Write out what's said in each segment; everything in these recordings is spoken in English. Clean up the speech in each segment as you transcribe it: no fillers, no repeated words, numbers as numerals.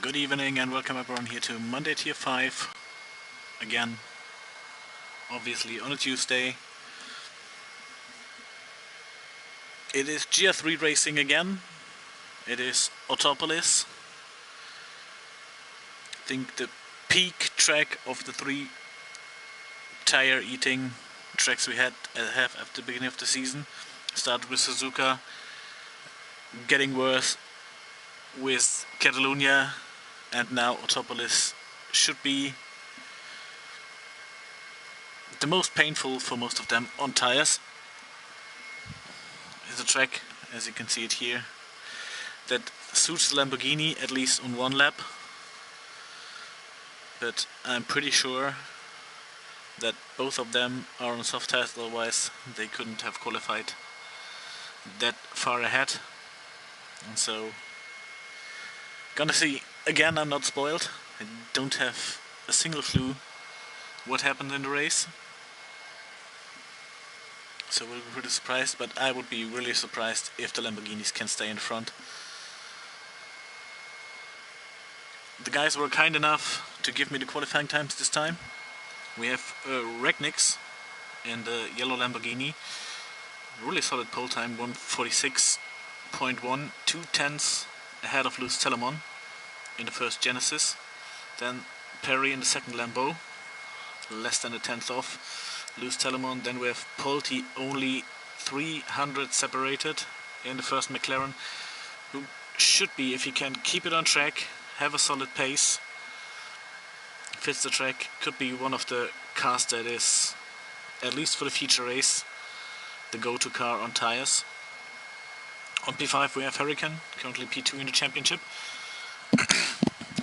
Good evening and welcome everyone here to Monday Tier 5 again, obviously on a Tuesday. It is GR3 racing again. It is Autopolis. I think the peak track of the three tire eating tracks we have at the beginning of the season. Started with Suzuka, getting worse with Catalonia, and now Autopolis should be the most painful for most of them on tires. It's a track, as you can see it here, that suits the Lamborghini at least on one lap, but I'm pretty sure that both of them are on soft tires, otherwise they couldn't have qualified that far ahead. And so, gonna see. Again, I'm not spoiled. I don't have a single clue what happened in the race, so we'll be pretty surprised, but I would be really surprised if the Lamborghinis can stay in front. The guys were kind enough to give me the qualifying times this time. We have Regnix in the yellow Lamborghini. Really solid pole time, 1:46.1, 2/10 ahead of Luz Telemon in the first Genesis. Then Perry in the second Lambo, less than a tenth off Luz Telemon. Then we have Polti, only 300 separated in the first McLaren, who should be, if he can keep it on track, have a solid pace, fits the track, could be one of the cars that is, at least for the feature race, the go-to car on tires. On P5 we have Hurricane, currently P2 in the championship.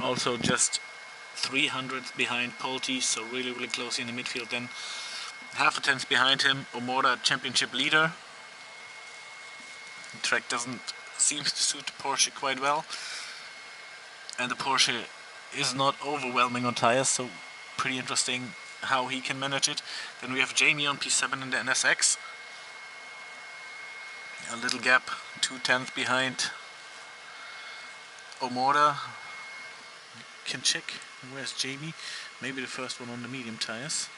Also just 300 behind Polti, so really close in the midfield. Then half a tenth behind him, Omora, championship leader. The track seems to suit the Porsche quite well, and the Porsche is not overwhelming on tires, so pretty interesting how he can manage it. Then we have Jamie on P7 in the NSX. A little gap, 2/10 behind Omora. Can check where's Jamie. Maybe the first one on the medium tires.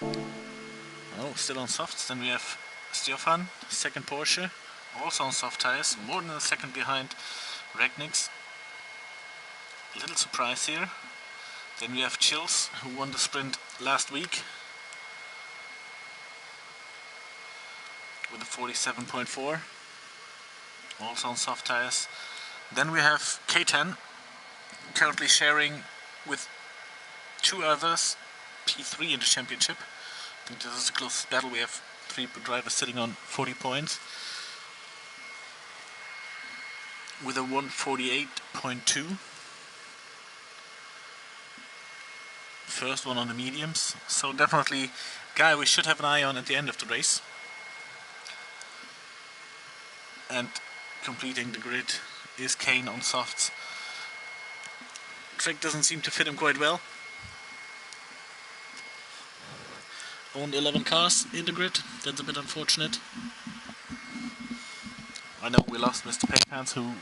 Oh, still on softs. Then we have Stefan, second Porsche, also on soft tires, more than a second behind Regnix. A little surprise here. Then we have Chills, who won the sprint last week with a 47.4, also on soft tires. Then we have K10, currently sharing with two others P3 in the championship. I think this is the closest battle. We have three drivers sitting on 40 points with a 1:48.2. First one on the mediums, so definitely guy we should have an eye on at the end of the race. And completing the grid is Kane on softs. Track doesn't seem to fit him quite well. Only 11 cars in the grid, that's a bit unfortunate. I know we lost Mr. Paypants, who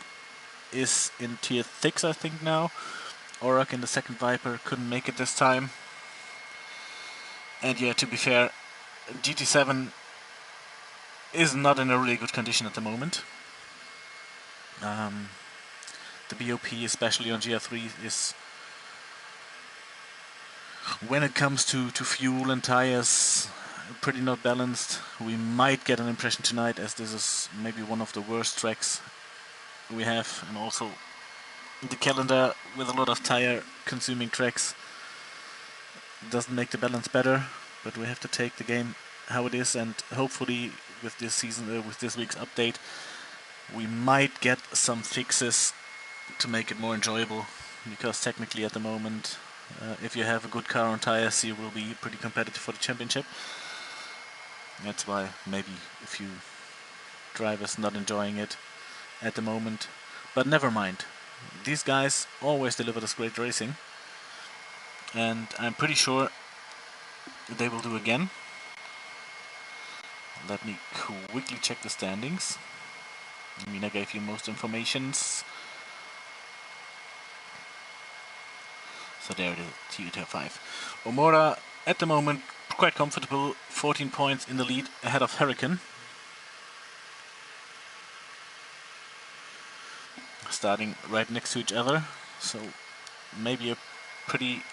is in tier 6 I think now. Aurak in the second Viper couldn't make it this time. And yeah, to be fair, GT7 is not in a really good condition at the moment. The BOP, especially on GR3, is, when it comes to fuel and tires, pretty not balanced. We might get an impression tonight, as this is maybe one of the worst tracks we have, and also the calendar with a lot of tire consuming tracks doesn't make the balance better, but we have to take the game how it is, and hopefully with this season, with this week's update, we might get some fixes to make it more enjoyable, because technically at the moment, if you have a good car on tires, you will be pretty competitive for the championship. That's why maybe a few drivers not enjoying it at the moment, but never mind. These guys always deliver this great racing, and I'm pretty sure they will do again. Let me quickly check the standings. I mean, I gave you most informations. So there it is, Tier 5. Omora at the moment quite comfortable, 14 points in the lead ahead of Hurricane. Starting right next to each other, so maybe a pretty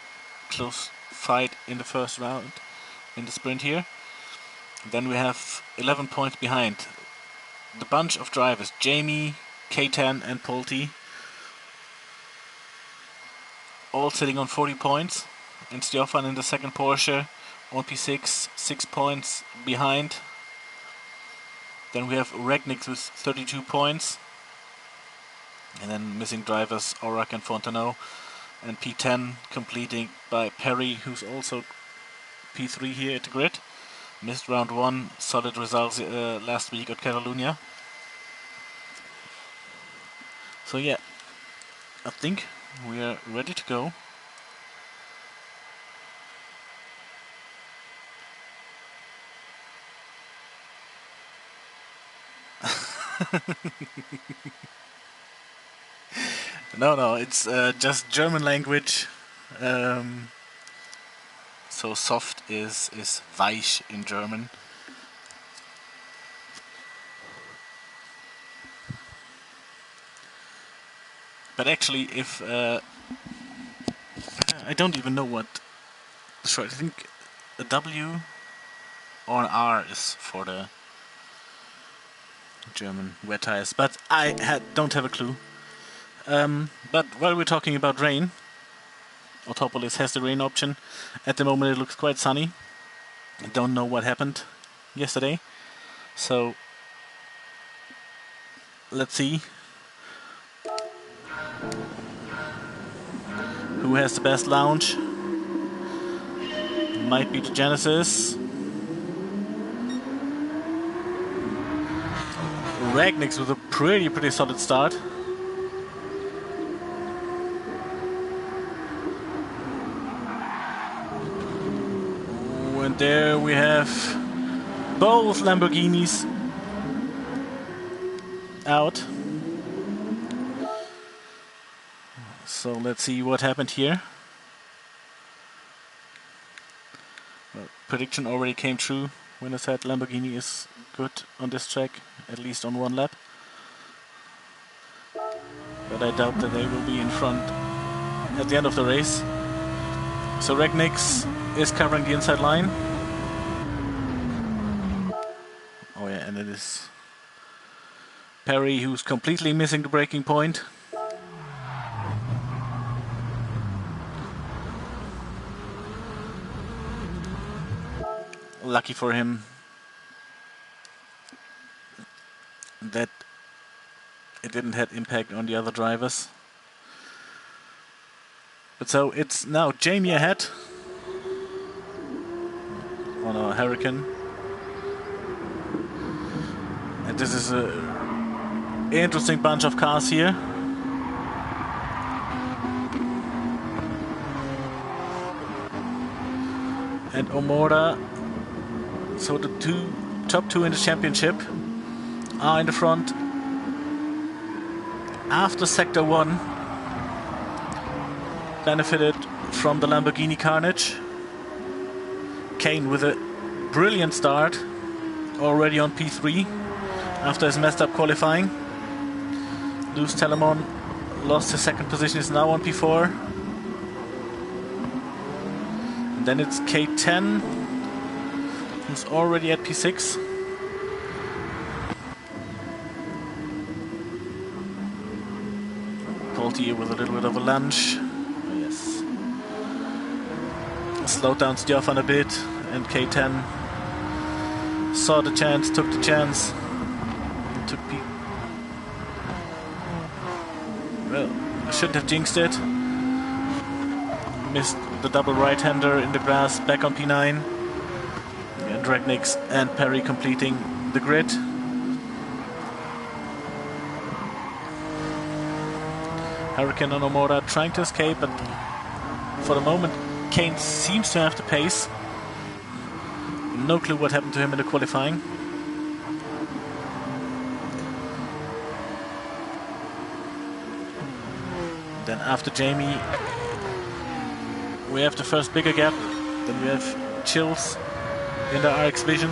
close fight in the first round in the sprint here. Then we have 11 points behind the bunch of drivers, Jamie, K10 and Polti, all sitting on 40 points, and Stefan in the second Porsche on P6, 6 points behind. Then we have Regnix with 32 points, and then missing drivers Aurak and Fontenot, and P10 completing by Perry, who's also P3 here at the grid. Missed round 1, solid results last week at Catalunya. So yeah, I think we are ready to go. No, it's just German language. So soft is weich in German. But actually, if I don't even know what short. I think a W or an R is for the German wet tires, but I don't have a clue. But while we're talking about rain, Autopolis has the rain option. At the moment it looks quite sunny. I don't know what happened yesterday, so let's see who has the best launch. Might be the Genesis. Ragnix with a pretty solid start. And there we have both Lamborghinis out. So let's see what happened here. Well, prediction already came true when I said Lamborghini is good on this track, at least on one lap. But I doubt that they will be in front at the end of the race. So Regnix is covering the inside line. Oh yeah, and it is Perry who's completely missing the braking point. Lucky for him that it didn't have impact on the other drivers. But so it's now Jamie ahead on a Hurricane. And this is an interesting bunch of cars here. And Omora, so the top two in the championship, are in the front after Sector 1. Benefited from the Lamborghini carnage. Kane with a brilliant start, already on P3 after his messed up qualifying. Luz Telemon lost his second position, is now on P4. And then it's K10, who's already at P6. Polti with a little bit of a lunge. Slowed down Stefan a bit, and K10 saw the chance, took the chance, took well, I shouldn't have jinxed it. Missed the double right-hander in the grass, back on P9. And Regnix and Perry completing the grid. Hurricane and Omora trying to escape, but for the moment Kane seems to have the pace. No clue what happened to him in the qualifying. Then after Jamie we have the first bigger gap. Then we have Chills in the RX Vision,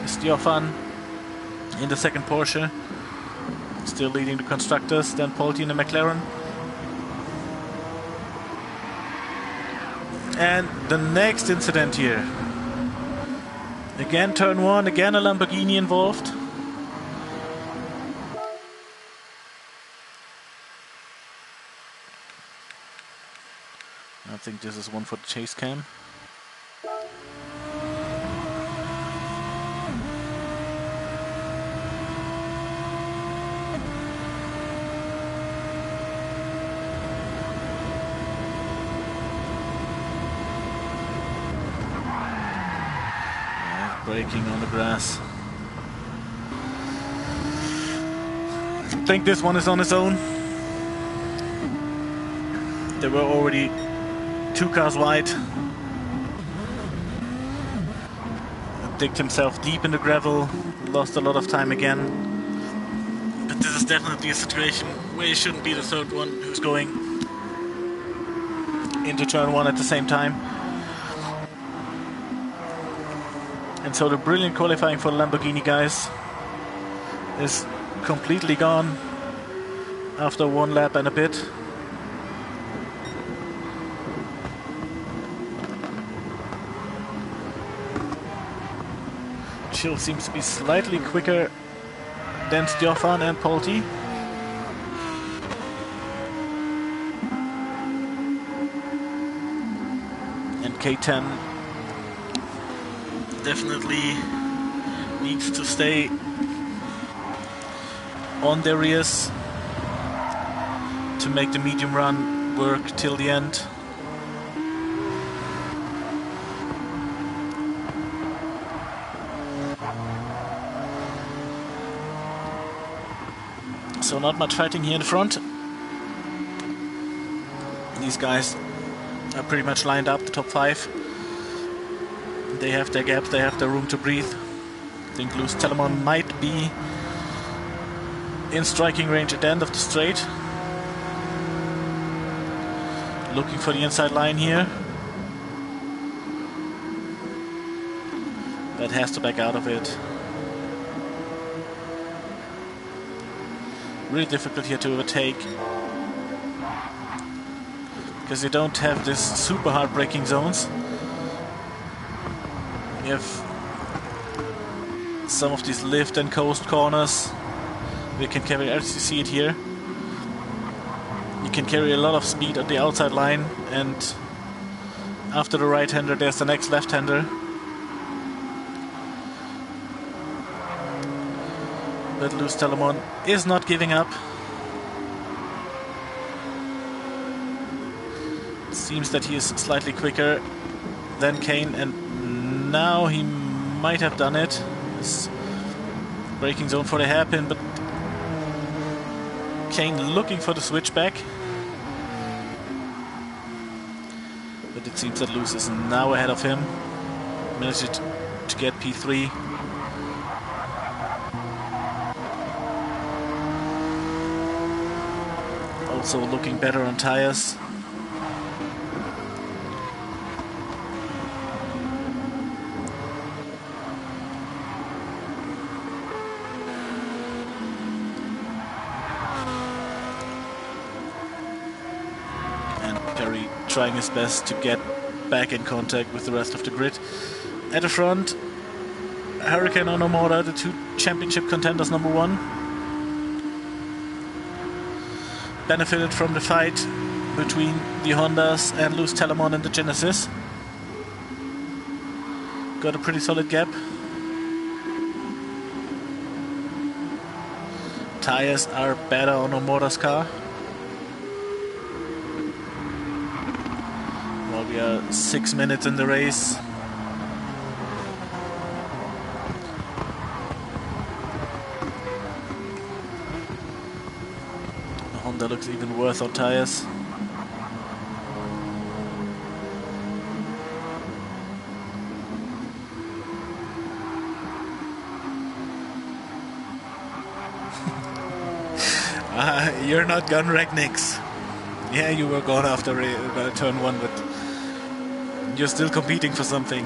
Stefan in the second Porsche, still leading the constructors, then Polti in the McLaren. And the next incident here. Again turn 1, again a Lamborghini involved. I think this is one for the chase cam. Braking on the grass. I think this one is on his own. There were already 2 cars wide. Digged himself deep in the gravel, lost a lot of time again. But this is definitely a situation where you shouldn't be the third one who's going into turn 1 at the same time. And so the brilliant qualifying for the Lamborghini guys is completely gone after 1 lap and a bit. Chill seems to be slightly quicker than Stefan and Polti. And K10 definitely needs to stay on their rears to make the medium run work till the end. So not much fighting here in front. These guys are pretty much lined up, the top 5. They have their gaps, they have their room to breathe. I think Lewis Telemon might be in striking range at the end of the straight. Looking for the inside line here. But has to back out of it. Really difficult here to overtake. Because you don't have this super hard braking zones. You have some of these lift and coast corners. We can carry, as you see it here, you can carry a lot of speed on the outside line, and after the right-hander there's the next left-hander. But Lewis Telemon is not giving up. It seems that he is slightly quicker than Kane, and now he might have done it. This braking zone for the hairpin, but Kane looking for the switchback. But it seems that Lewis is now ahead of him. Managed to get P3. Also looking better on tires. Trying his best to get back in contact with the rest of the grid. At the front, Hurricane Onomura, the 2 championship contenders, number 1. Benefited from the fight between the Hondas and Lewis Telemon and the Genesis. Got a pretty solid gap. Tires are better on Omura's car. We are 6 minutes in the race. The Honda looks even worse on tires. You're not gone, Regnix. Yeah, you were gone after turn 1, but You're still competing for something.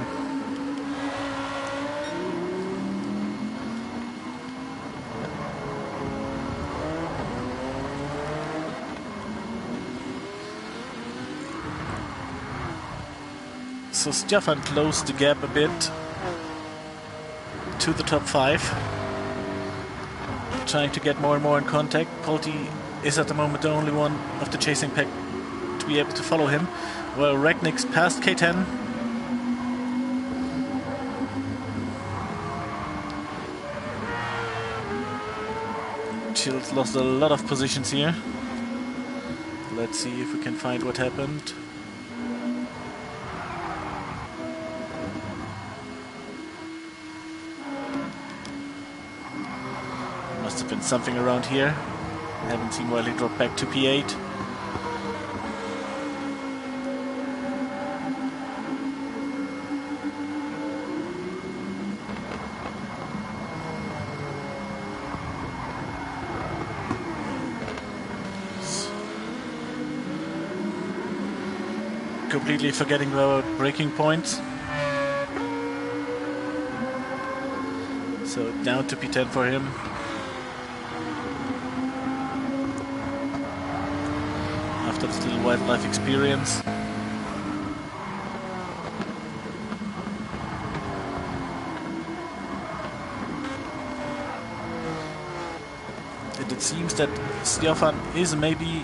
So Stefan closed the gap a bit to the top 5. Trying to get more and more in contact. Polti is at the moment the only one of the chasing pack to be able to follow him. Well, Ragnik's past K10. Chills lost a lot of positions here. Let's see if we can find what happened. Must have been something around here. Haven't seen why he dropped back to P8. Completely forgetting about braking points. So down to P10 for him. After this little wildlife experience. And it seems that Stefan is maybe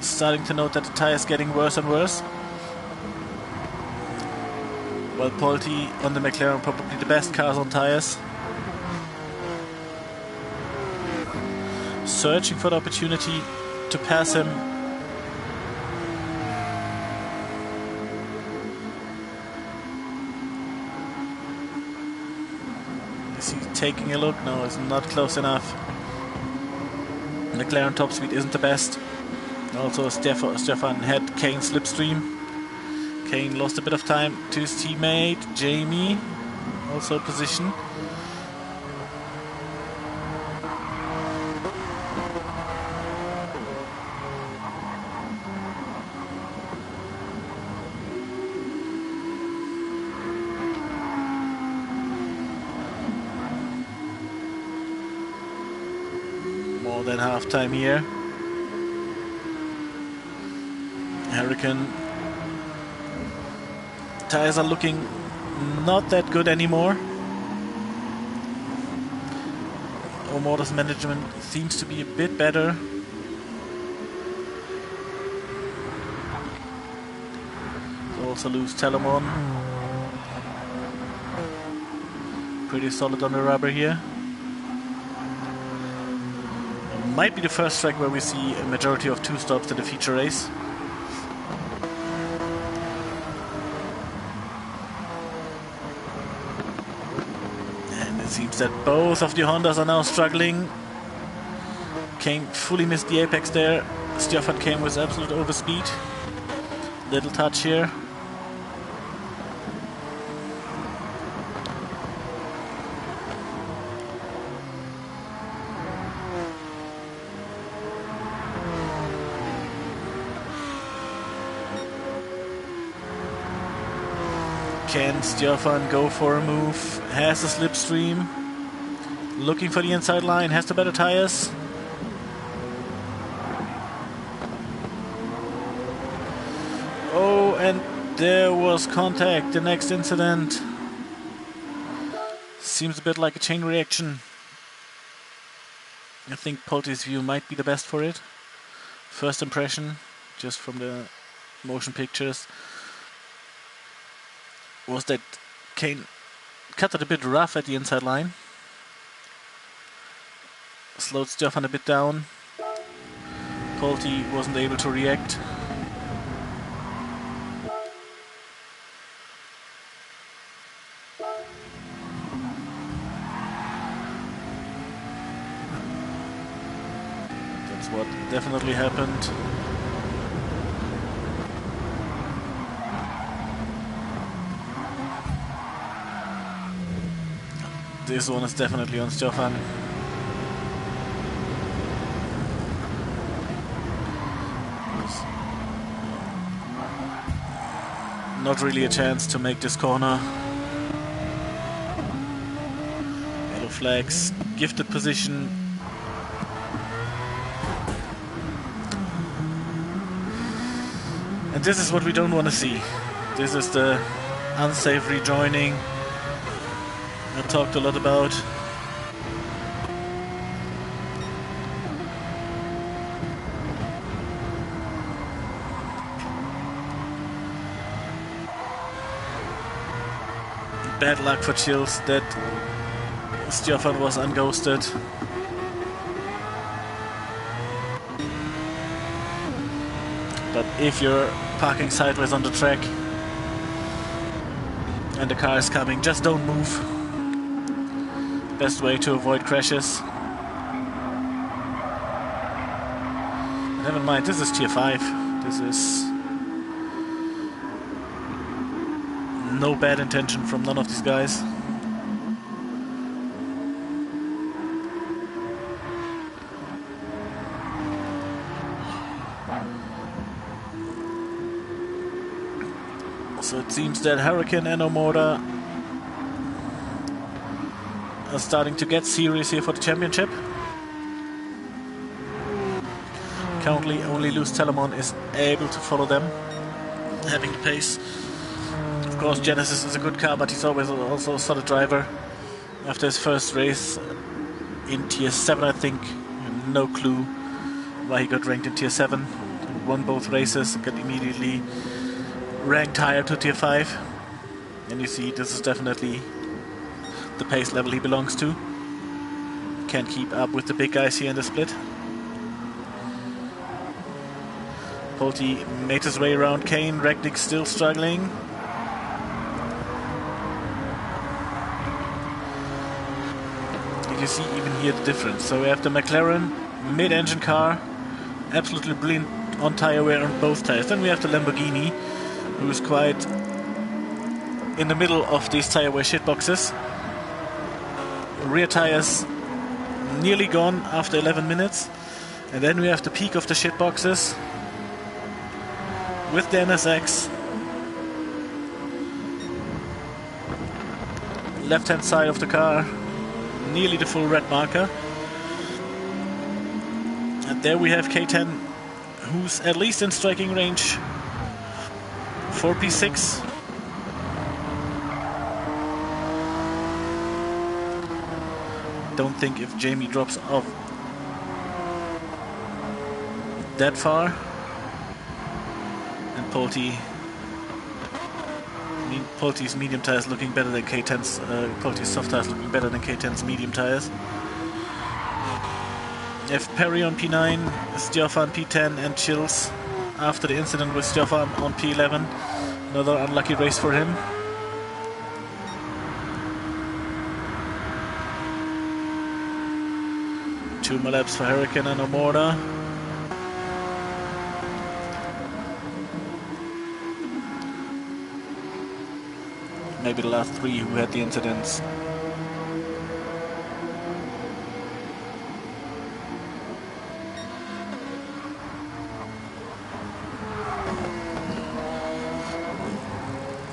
starting to note that the tire is getting worse and worse. While Polti on the McLaren, probably the best cars on tires. Searching for the opportunity to pass him. Is he taking a look? No, it's not close enough. McLaren top speed isn't the best. Also, Stefan had Kane's slipstream. Kane lost a bit of time to his teammate, Jamie. Also position. More than half time here. Hurricane tires are looking not that good anymore. Motors management seems to be a bit better. Also lose Telemon. Pretty solid on the rubber here. Might be the first track where we see a majority of 2 stops in the feature race. Seems that both of the Hondas are now struggling. Kane fully missed the apex there. Stefan came with absolute overspeed. Little touch here. Can Stefan go for a move? Has a slipstream. Looking for the inside line. Has the better tires. Oh, and there was contact. The next incident. Seems a bit like a chain reaction. I think Polti's view might be the best for it. First impression, just from the motion pictures, was that Kane cut it a bit rough at the inside line. Slowed Stefan a bit down. Polti wasn't able to react. That's what definitely happened. This one is definitely on Stefan. not really a chance to make this corner. Yellow flags, gifted position. And this is what we don't want to see. This is the unsafe rejoining I talked a lot about. Bad luck for Chills that Stefan was unghosted. But if you're parking sideways on the track and the car is coming, just don't move. Best way to avoid crashes. Never mind, this is tier 5. This is no bad intention from none of these guys. So it seems that Hurricane and Omora are starting to get serious here for the championship. Currently only Luz Telemon is able to follow them, having the pace. Of course Genesis is a good car, but he's always also a solid driver. After his first race in tier 7, I think, no clue why he got ranked in tier 7. He won both races, got immediately ranked higher to tier 5, and you see this is definitely the pace level he belongs to. Can't keep up with the big guys here in the split. Polti made his way around Kane, Ragnick still struggling. You see even here the difference. So we have the McLaren mid-engine car, absolutely brilliant on tire wear on both tires. Then we have the Lamborghini, who is quite in the middle of these tire wear shitboxes. Rear tires nearly gone after 11 minutes. And then we have the peak of the shitboxes with the NSX. Left hand side of the car, nearly the full red marker. And there we have K10, who's at least in striking range for P6. Don't think if Jamie drops off that far. And Polti's medium tires looking better than K10's. Polti's soft tires looking better than K10's medium tires. If Perry on P9, Stefan P10, and Chills after the incident with Stefan on P11. Another unlucky race for him. Two more laps for Hurricane and Omora. Maybe the last three who had the incidents.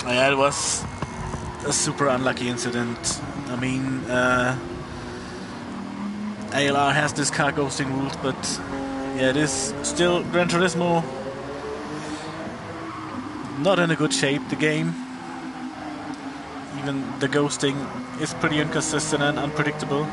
Yeah, it was a super unlucky incident. I mean, ALR has this car ghosting rules, but yeah, it is still Gran Turismo. Not in a good shape, the game. Even the ghosting is pretty inconsistent and unpredictable.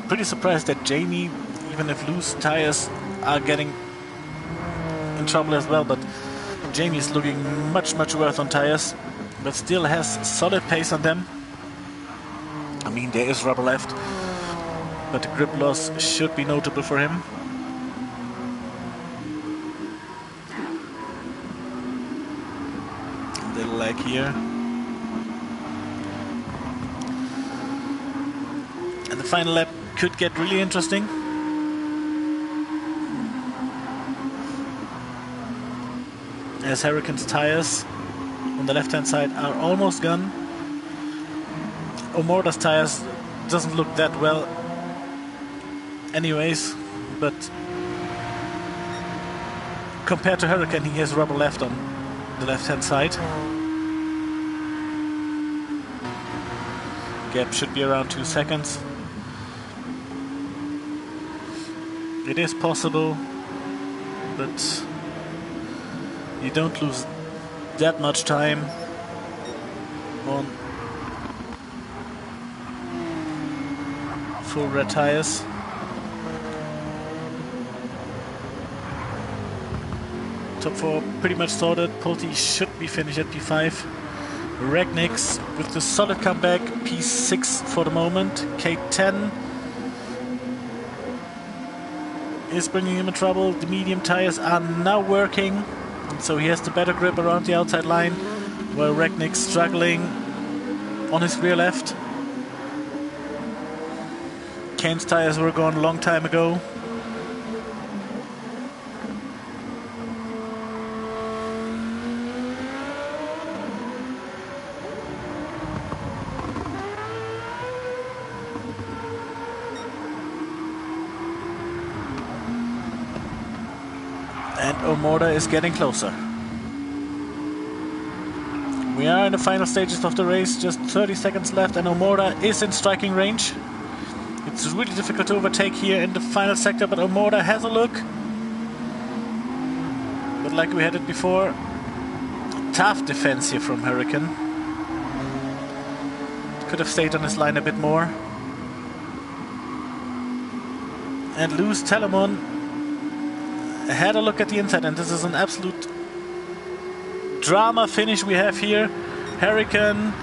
Pretty surprised that Jamie, even if loose tires, are getting in trouble as well, but Jamie is looking much worse on tires, but still has solid pace on them. I mean, there is rubber left, but the grip loss should be notable for him. Little lag here. And the final lap could get really interesting. As Hurricane's tires on the left hand side are almost gone. Omora's tires doesn't look that well anyways, but compared to Hurricane, he has rubber left on the left-hand side. Gap should be around 2 seconds. It is possible, but you don't lose that much time on full red tires. Top 4 pretty much sorted. Pulte should be finished at P5. Ragnick's with the solid comeback, P6 for the moment. K10 is bringing him in trouble. The medium tires are now working, so he has the better grip around the outside line, while Ragnick's struggling on his rear left. Kane's tires were gone a long time ago. And Omorda is getting closer. We are in the final stages of the race, just 30 seconds left, and Omorda is in striking range. It's really difficult to overtake here in the final sector, but Omorda has a look. But like we had it before, tough defense here from Hurricane. Could have stayed on his line a bit more. And Lewis Telemon had a look at the inside, and this is an absolute drama finish we have here. Hurricane,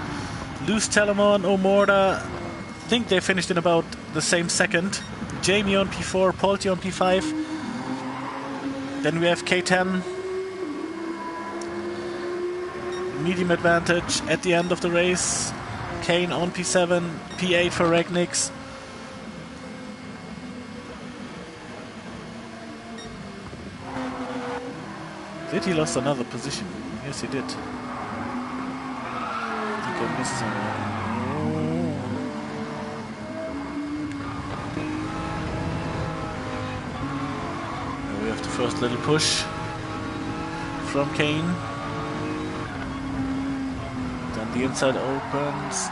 Lewis Telemon, Omorda, I think they finished in about the same second. Jamie on P4, Pulte on P5. Then we have K10. Medium advantage at the end of the race. Kane on P7, P8 for Ragnick's. Did he lost another position? Yes, he did. I think I missed somewhere. Oh. We have the first little push from Kane. Then the inside opens.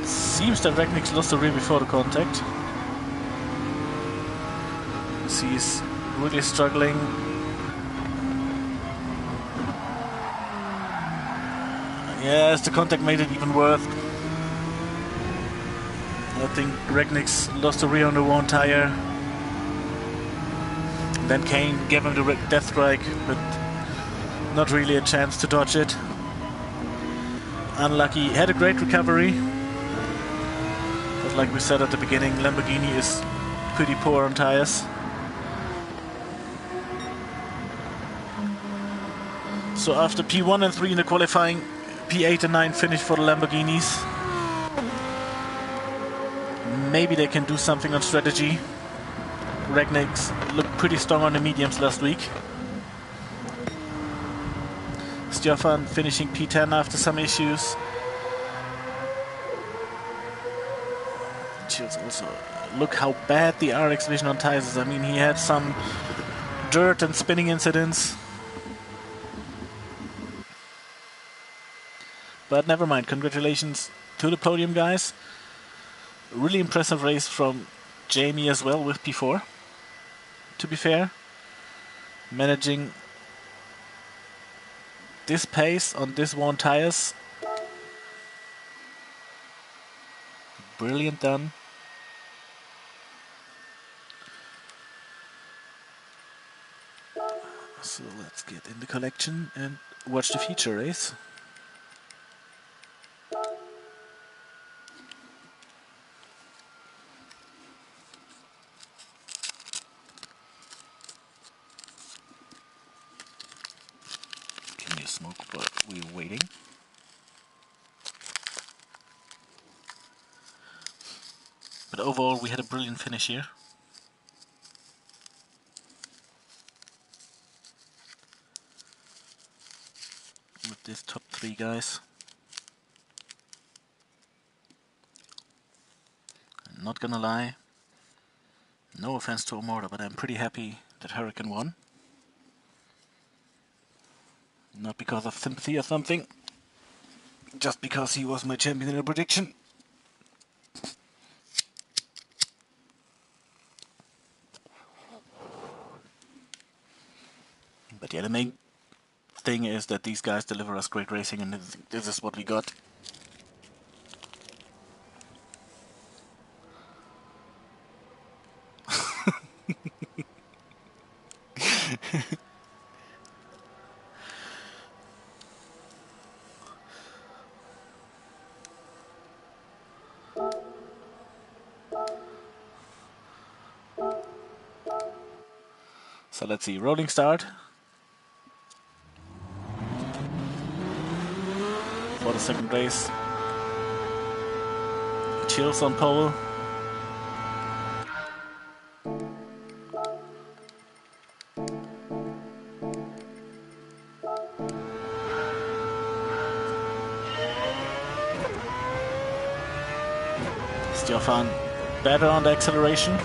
Seems that Ragnick's lost the rear before the contact. He's really struggling. Yes, the contact made it even worse. I think Ragnick's lost the rear on the one tire. Then Kane gave him the death strike, but not really a chance to dodge it. Unlucky. Had a great recovery. But like we said at the beginning, Lamborghini is pretty poor on tires. So after P1 and 3 in the qualifying, P8 and 9 finish for the Lamborghinis. Maybe they can do something on strategy. Ragnick's looked pretty strong on the mediums last week. Stefan finishing P10 after some issues. Shields also, look how bad the RX Vision on tires is. I mean, he had some dirt and spinning incidents. But never mind, congratulations to the podium guys. Really impressive race from Jamie as well with P4. To be fair, managing this pace on this worn tires. Brilliant done. So let's get in the collection and watch the feature race. Give me a smoke while we're waiting. But overall we had a brilliant finish here. With this top 3 guys. Not gonna lie, no offense to Omorda, but I'm pretty happy that Hurricane won. Not because of sympathy or something, just because he was my champion in a prediction. But yeah, the main thing is that these guys deliver us great racing, and this is what we got. So let's see, rolling start for the second race. Chills on pole. Stefan better on the acceleration.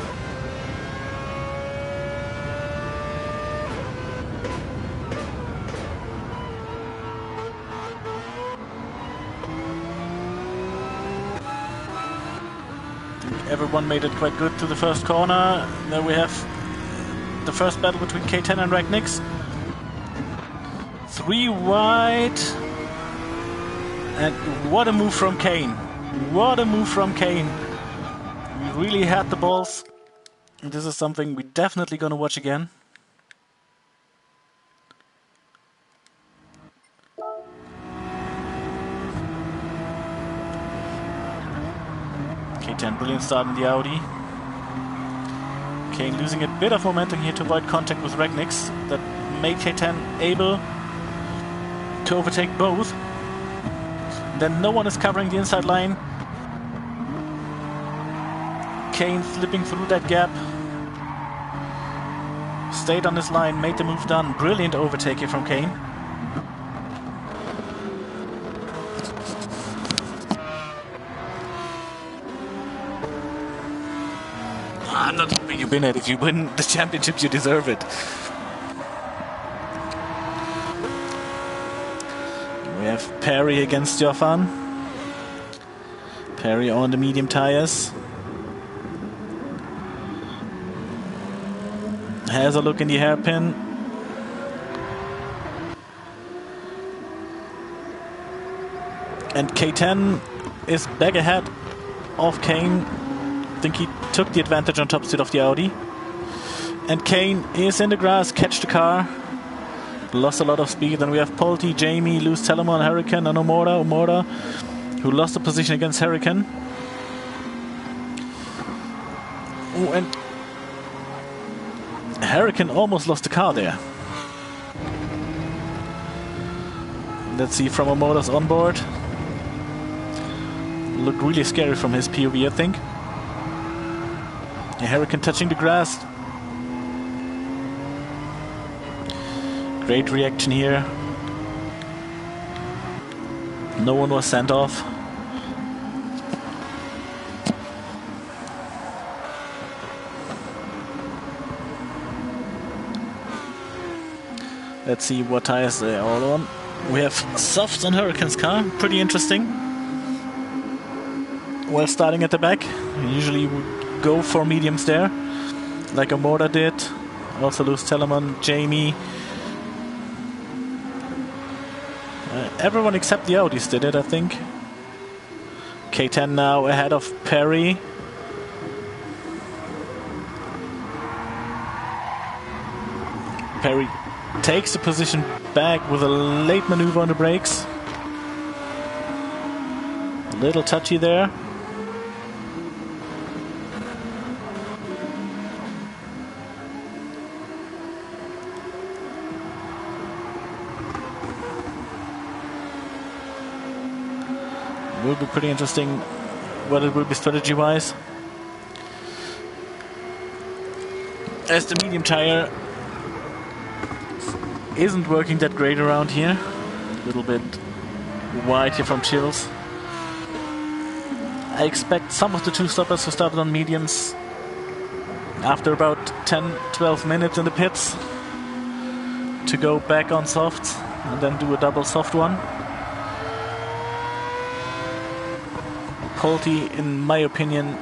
Everyone made it quite good to the first corner. Then we have the first battle between K10 and Ragnix. 3 wide. And what a move from Kane. What a move from Kane. We really had the balls. This is something we're definitely gonna watch again. K10, brilliant start in the Audi. Kane losing a bit of momentum here to avoid contact with Ragnix. That made K10 able to overtake both. Then no one is covering the inside line. Kane slipping through that gap. Stayed on his line, made the move done. Brilliant overtake here from Kane. I'm not hoping you win it. If you win the championship, you deserve it. We have Perry against Joffan. Perry on the medium tires. Has a look in the hairpin. And K10 is back ahead of Kane. I think he took the advantage on top speed of the Audi. And Kane is in the grass, catch the car. Lost a lot of speed. Then we have Polti, Jamie, Luz Telemon, Hurricane, and Omorda, who lost the position against Hurricane. Oh, and Hurricane almost lost the car there. Let's see from Omorda's onboard. Looked really scary from his POV, I think. Hurricane touching the grass. Great reaction here. No one was sent off. Let's see what tires they are all on. We have softs on Hurricane's car. Pretty interesting. Well, starting at the back. Usually we go for mediums there, like Omorda did. Also Luz Telemon, Jamie. Everyone except the Audis did it, I think. K10 now ahead of Perry. Perry takes the position back with a late maneuver on the brakes. A little touchy there. Will be pretty interesting what it will be strategy-wise. As the medium tire isn't working that great around here. A little bit wide here from Chills. I expect some of the two stoppers who started on mediums after about 10-12 minutes in the pits to go back on softs and then do a double soft one. Polte, in my opinion,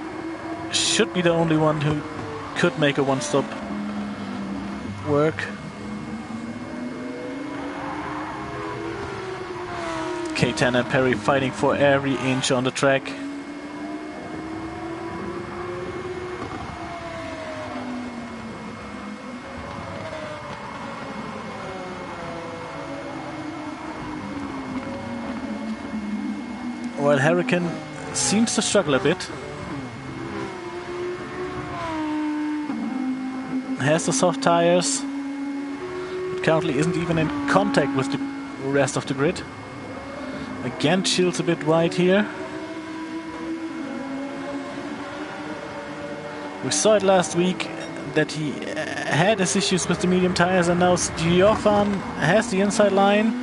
should be the only one who could make a one-stop work. K10 and Perry fighting for every inch on the track. While Hurricane seems to struggle a bit. Has the soft tires, but currently isn't even in contact with the rest of the grid. Again, Chills a bit wide here. We saw it last week that he had his issues with the medium tires, and now Stefan has the inside line.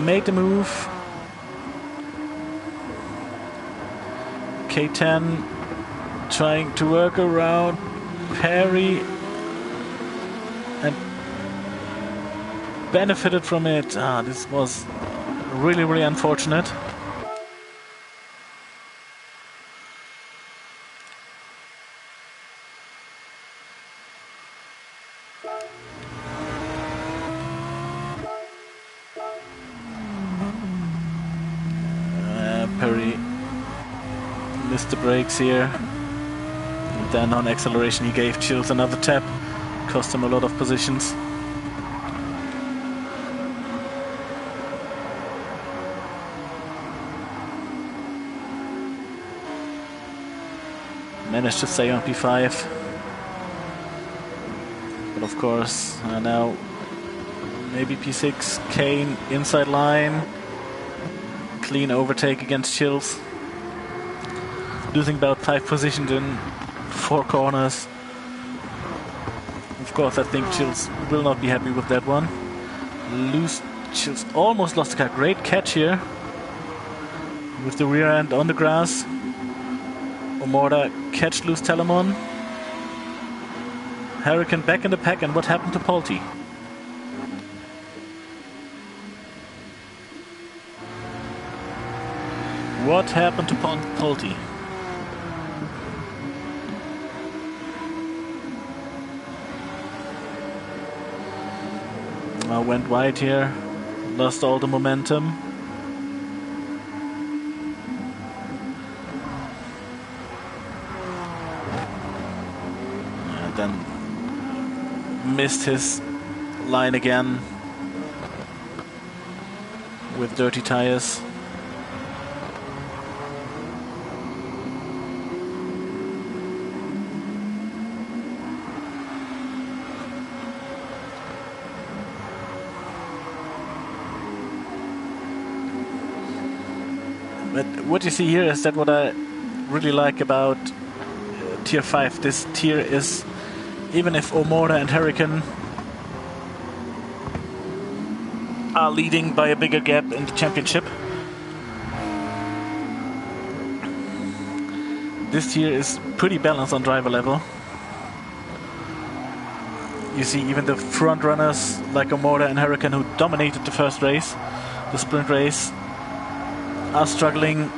Made the move. K10 trying to work around Perry and benefited from it. This was really, really unfortunate. Perry missed the brakes here. And then on acceleration he gave Chills another tap. Cost him a lot of positions. Managed to stay on P5. But of course, now maybe P6. Kane inside line. Clean overtake against Chills. Losing about 5 positions in 4 corners. Of course, I think Chills will not be happy with that one. Chills almost lost the car. Great catch here. With the rear end on the grass. Omorda catched loose Telemon. Hurricane back in the pack, and what happened to Polte? What happened to Polte? Went wide here, lost all the momentum. And then missed his line again with dirty tires. But what you see here is that what I really like about Tier 5. This tier is, even if Omorda and Hurricane are leading by a bigger gap in the championship, this tier is pretty balanced on driver level. You see even the front runners like Omorda and Hurricane, who dominated the first race, the sprint race, are struggling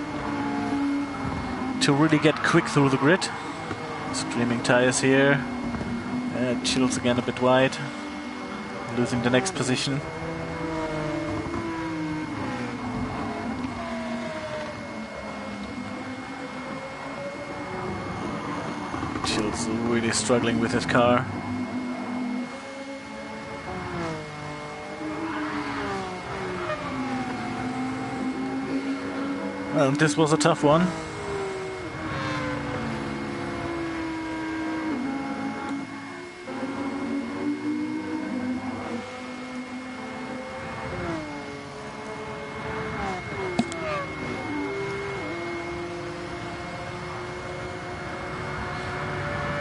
to really get quick through the grid. Streaming tires here. Chills again a bit wide, losing the next position. Chills really struggling with his car. Well, this was a tough one.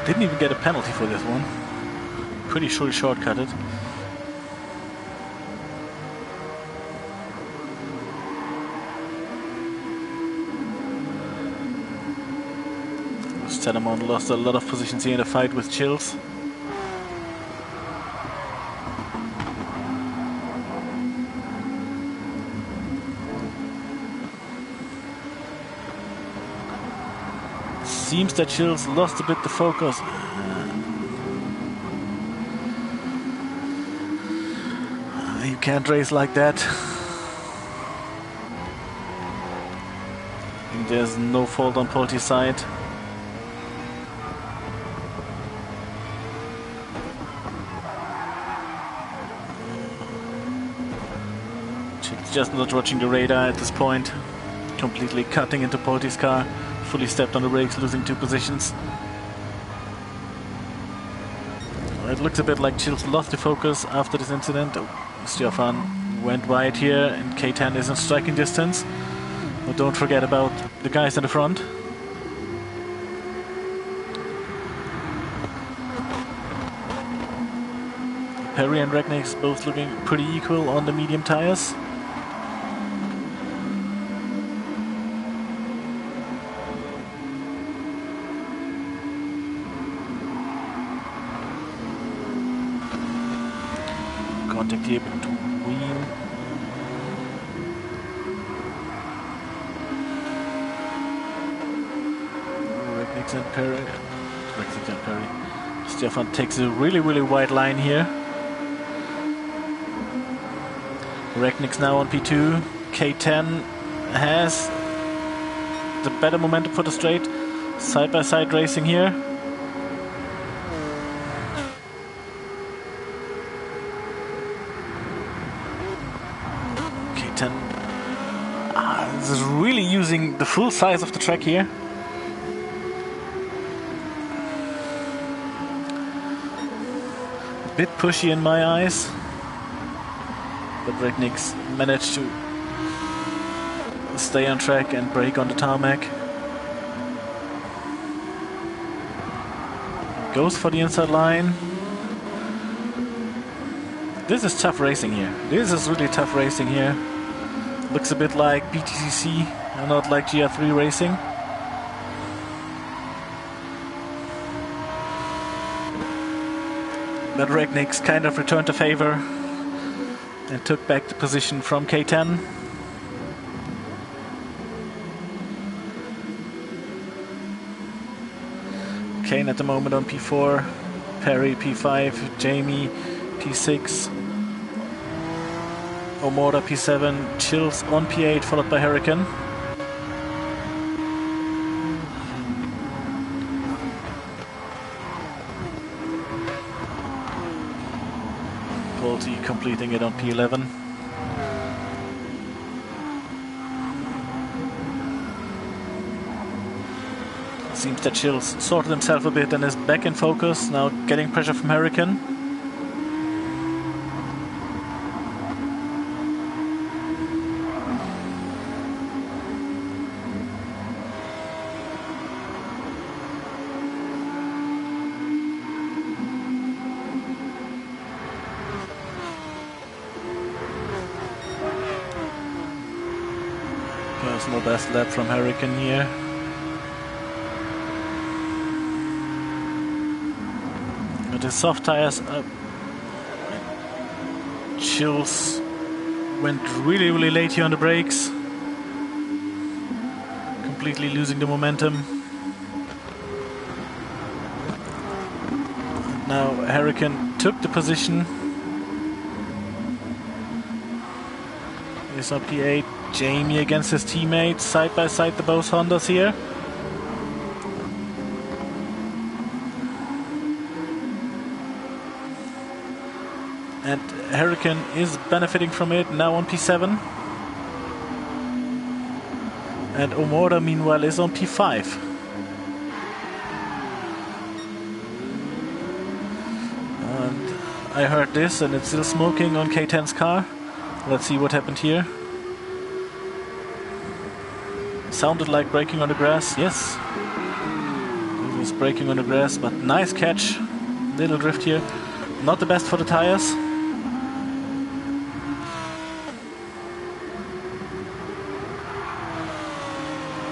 Didn't even get a penalty for this one. Pretty sure he shortcutted. Telemon lost a lot of positions here in the fight with Chills. Seems that Chills lost a bit the focus. You can't race like that. And there's no fault on Polti's side. Chills just not watching the radar at this point. Completely cutting into Polti's car. Fully stepped on the brakes, losing 2 positions. It looks a bit like Chills lost the focus after this incident. Oh, Stefan went wide here, and K10 is in striking distance. But don't forget about the guys in the front. Perry and Regnix both looking pretty equal on the medium tires. Contact here between Regnix and Perry. Regnix and Perry. Stefan takes a really wide line here. Regnix now on P2. K10 has the better momentum for the straight. Side by side racing here. This is really using the full size of the track here. A bit pushy in my eyes, but Regnix managed to stay on track and brake on the tarmac. Goes for the inside line. This is tough racing here. This is really tough racing here. Looks a bit like BTCC and not like GR3 racing. But Regnix kind of returned the favor and took back the position from K10. Kane at the moment on P4, Perry P5, Jamie P6. Omora P7, Chills on P8, followed by Hurricane. Polti completing it on P11. Seems that Chills sorted himself a bit and is back in focus, now getting pressure from Hurricane. Personal best lap from Hurricane here. With his soft tires up, Chills went really late here on the brakes, completely losing the momentum. Now Hurricane took the position. He's on P8. Jamie against his teammates, side by side the both Hondas here. And Hurricane is benefiting from it, now on P7. And Omora meanwhile is on P5. And I heard this and it's still smoking on K10's car. Let's see what happened here. Sounded like braking on the grass, yes. It was braking on the grass, but nice catch. Little drift here. Not the best for the tires.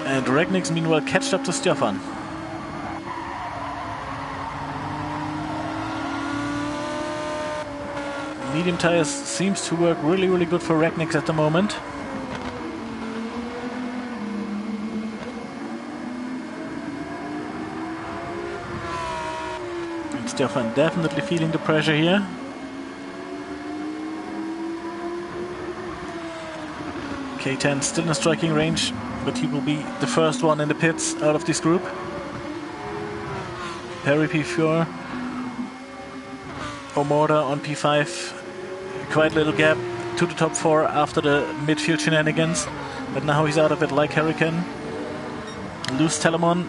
And Regnix meanwhile catched up to Stefan. Medium tires seems to work really, really good for Ragniks at the moment. And Stefan definitely feeling the pressure here. K10 still in striking range, but he will be the first one in the pits out of this group. Perry P4, Omorda on P5, quite a little gap to the top 4 after the midfield shenanigans, but now he's out of it like Hurricane. Loose Telemon,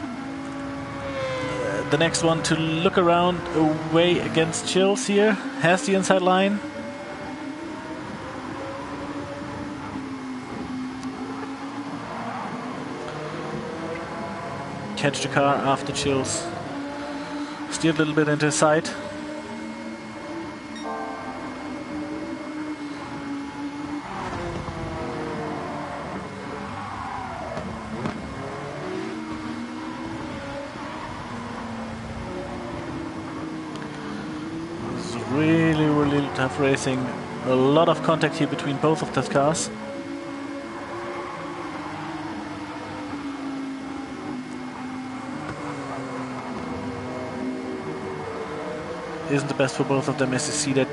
the next one to look around away against Chills here, has the inside line. Catch the car after Chills. Steered a little bit into his side. It's really, really tough racing. A lot of contact here between both of those cars. Isn't the best for both of them, as you see that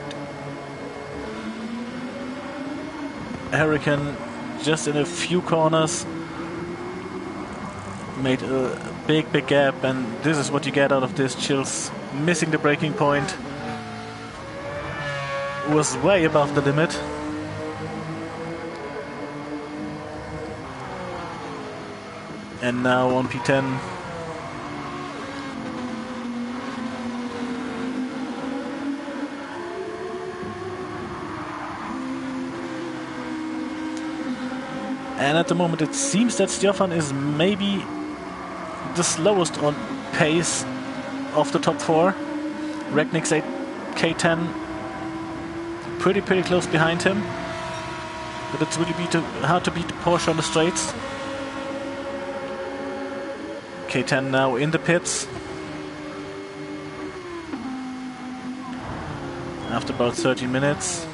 Hurricane just in a few corners made a big gap, and this is what you get out of this. Chills missing the braking point, was way above the limit. And now on P10 and at the moment it seems that Stefan is maybe the slowest on pace of the top 4. Ragniks 8, K10 pretty close behind him, but it's really hard to beat the Porsche on the straights. K10 now in the pits after about 13 minutes.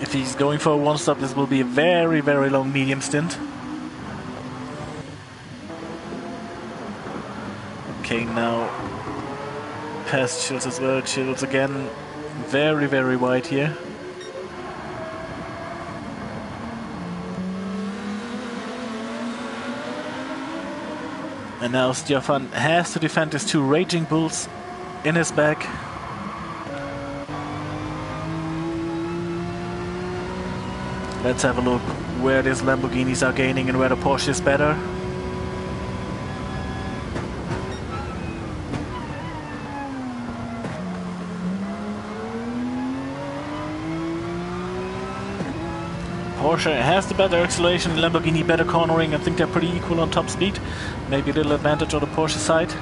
If he's going for a one stop, this will be a very long medium stint. Okay, now past Chills as well. Chills again, very wide here. And now Stefan has to defend his 2 Raging Bulls in his back. Let's have a look where these Lamborghinis are gaining and where the Porsche is better. Porsche has the better acceleration, Lamborghini better cornering. I think they're pretty equal on top speed. Maybe a little advantage on the Porsche side.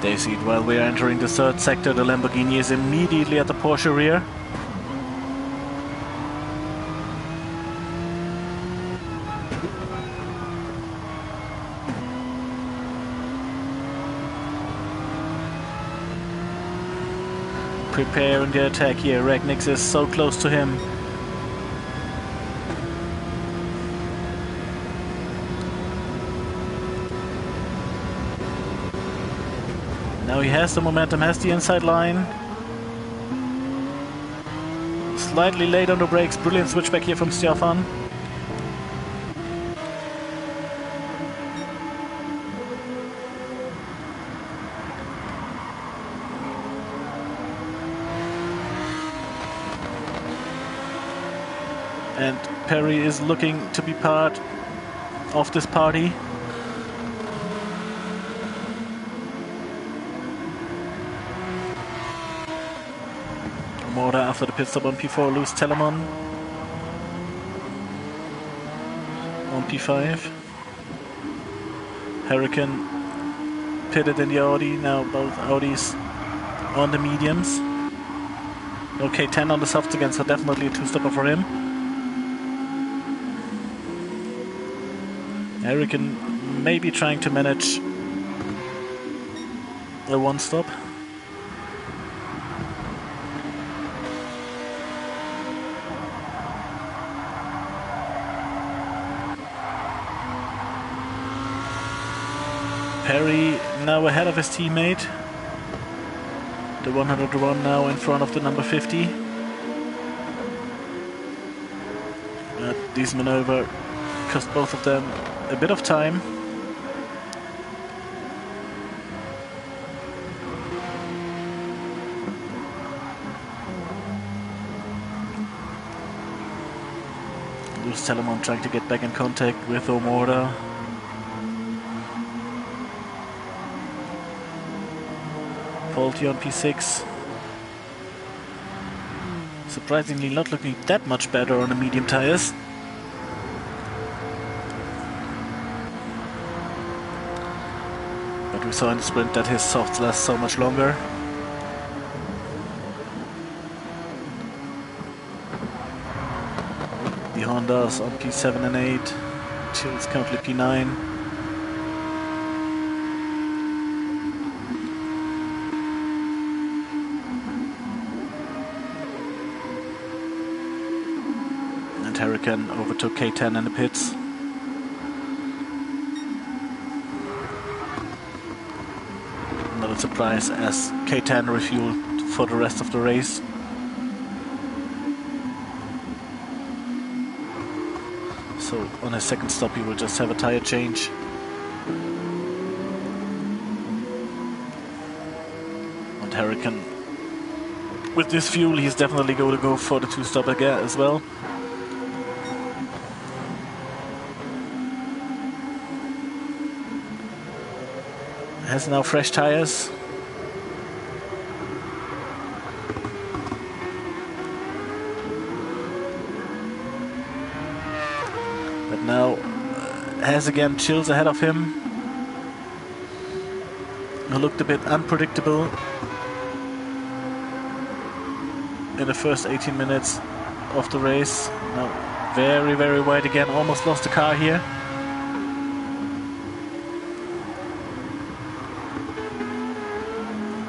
They see it while we are entering the third sector. The Lamborghini is immediately at the Porsche rear. Preparing the attack here. Ragniks is so close to him. Now he has the momentum, has the inside line. Slightly late on the brakes. Brilliant switchback here from Stefan. And Perry is looking to be part of this party. Morda after the pit stop on P4, loose Telemon on P5. Hurricane pitted in the Audi. Now both Audis on the mediums. Okay, 10 on the softs again, so definitely a two-stopper for him. Hurricane maybe trying to manage a one-stop. Perry now ahead of his teammate. The 101 now in front of the number 50. This maneuver cost both of them a bit of time. Lewis Telemon trying to get back in contact with Omorda. Faulty on P6. Surprisingly not looking that much better on the medium tires. But we saw in the sprint that his softs last so much longer. The Hondas on P7 and 8. Chill's currently P9. Hurricane overtook K10 in the pits. Not a surprise as K10 refueled for the rest of the race. So on his second stop he will just have a tire change. And Hurricane, with this fuel he's definitely going to go for the two-stop again as well. Has now fresh tires. But now has again Chills ahead of him. Who looked a bit unpredictable in the first 18 minutes of the race. Now very, very wide again. Almost lost the car here.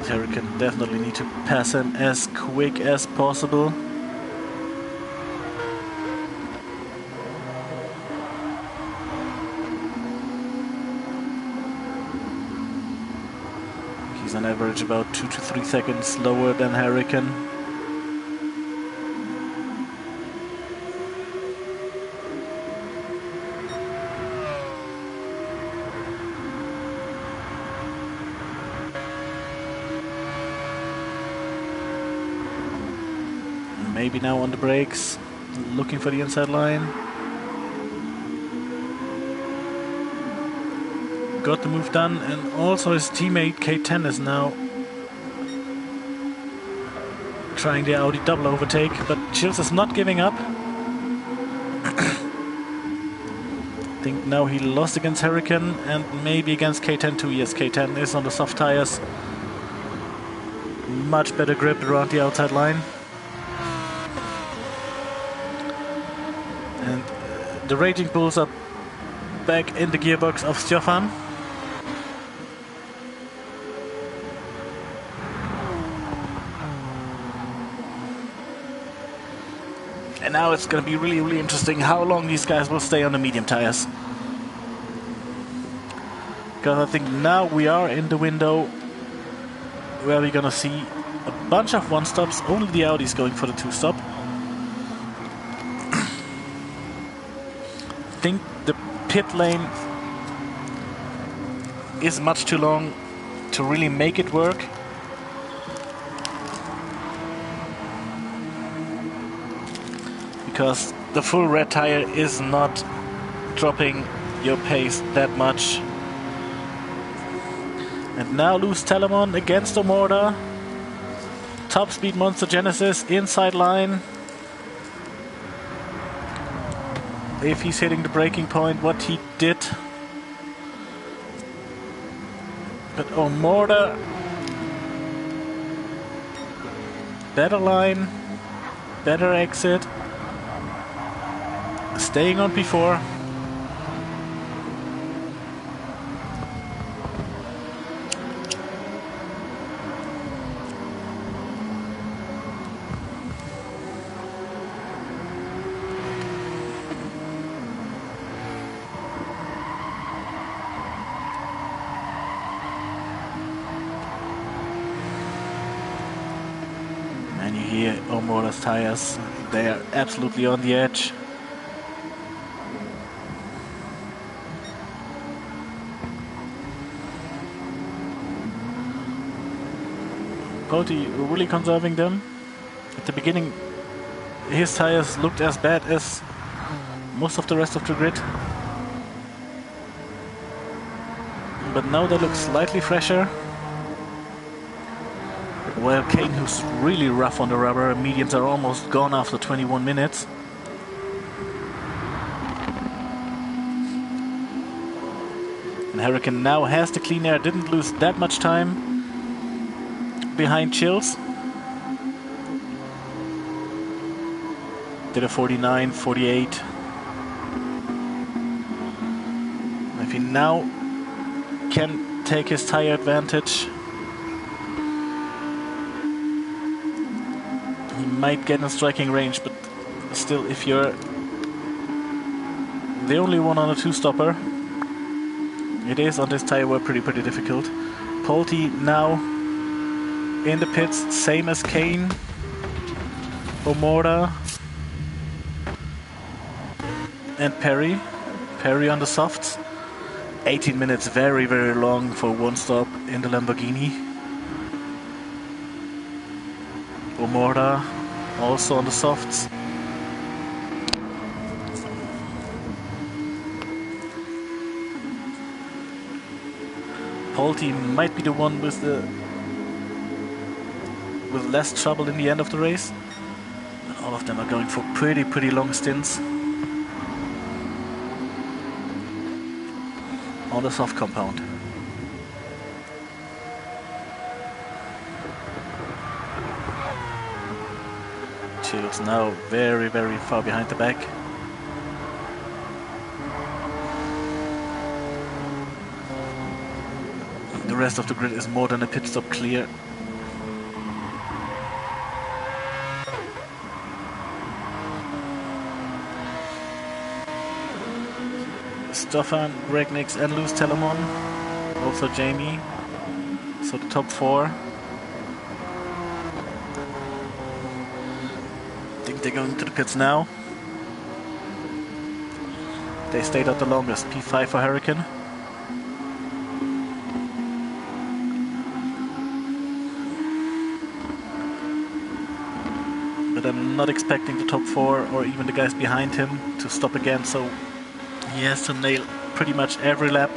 Hurricane definitely need to pass him as quick as possible. He's on average about 2 to 3 seconds lower than Hurricane. Maybe now on the brakes, looking for the inside line. Got the move done, and also his teammate K10 is now trying the Audi double overtake, but Chills is not giving up. I think now he lost against Hurricane and maybe against K10 too. Yes, K10 is on the soft tires. Much better grip around the outside line. And the Raging Bulls are back in the gearbox of Stefan. And now it's going to be really, really interesting how long these guys will stay on the medium tires. Because I think now we are in the window where we're going to see a bunch of one-stops. Only the Audi's going for the two-stop. I think the pit lane is much too long to really make it work. Because the full red tire is not dropping your pace that much. And now Luz Telemon against Omorda. Top speed Monster Genesis inside line. If he's hitting the braking point, what he did. But Mortar, better line, better exit, staying on P4. And you hear Mortar's tires, they are absolutely on the edge. Polti really conserving them. At the beginning, his tires looked as bad as most of the rest of the grid. But now they look slightly fresher. Well, Kane, who's really rough on the rubber, mediums are almost gone after 21 minutes. And Hurricane now has the clean air, didn't lose that much time behind Chills. Did a 49, 48. If he now can take his tire advantage, he might get in striking range, but still, if you're the only one on a two-stopper, it is on this tire wear pretty difficult. Polti now in the pits, same as Kane, Omora, and Perry. Perry on the softs. 18 minutes, very long for one stop in the Lamborghini. Omora also on the softs. Polti might be the one with less trouble in the end of the race. And all of them are going for pretty long stints on the soft compound. Chills now very far behind the back. The rest of the grid is more than a pit stop clear. Stefan, Greg Nix and Luz Telemon. Also Jamie. So the top four. I think they're going to the pits now. They stayed out the longest. P5 for Hurricane. But I'm not expecting the top four or even the guys behind him to stop again, so he has to nail pretty much every lap.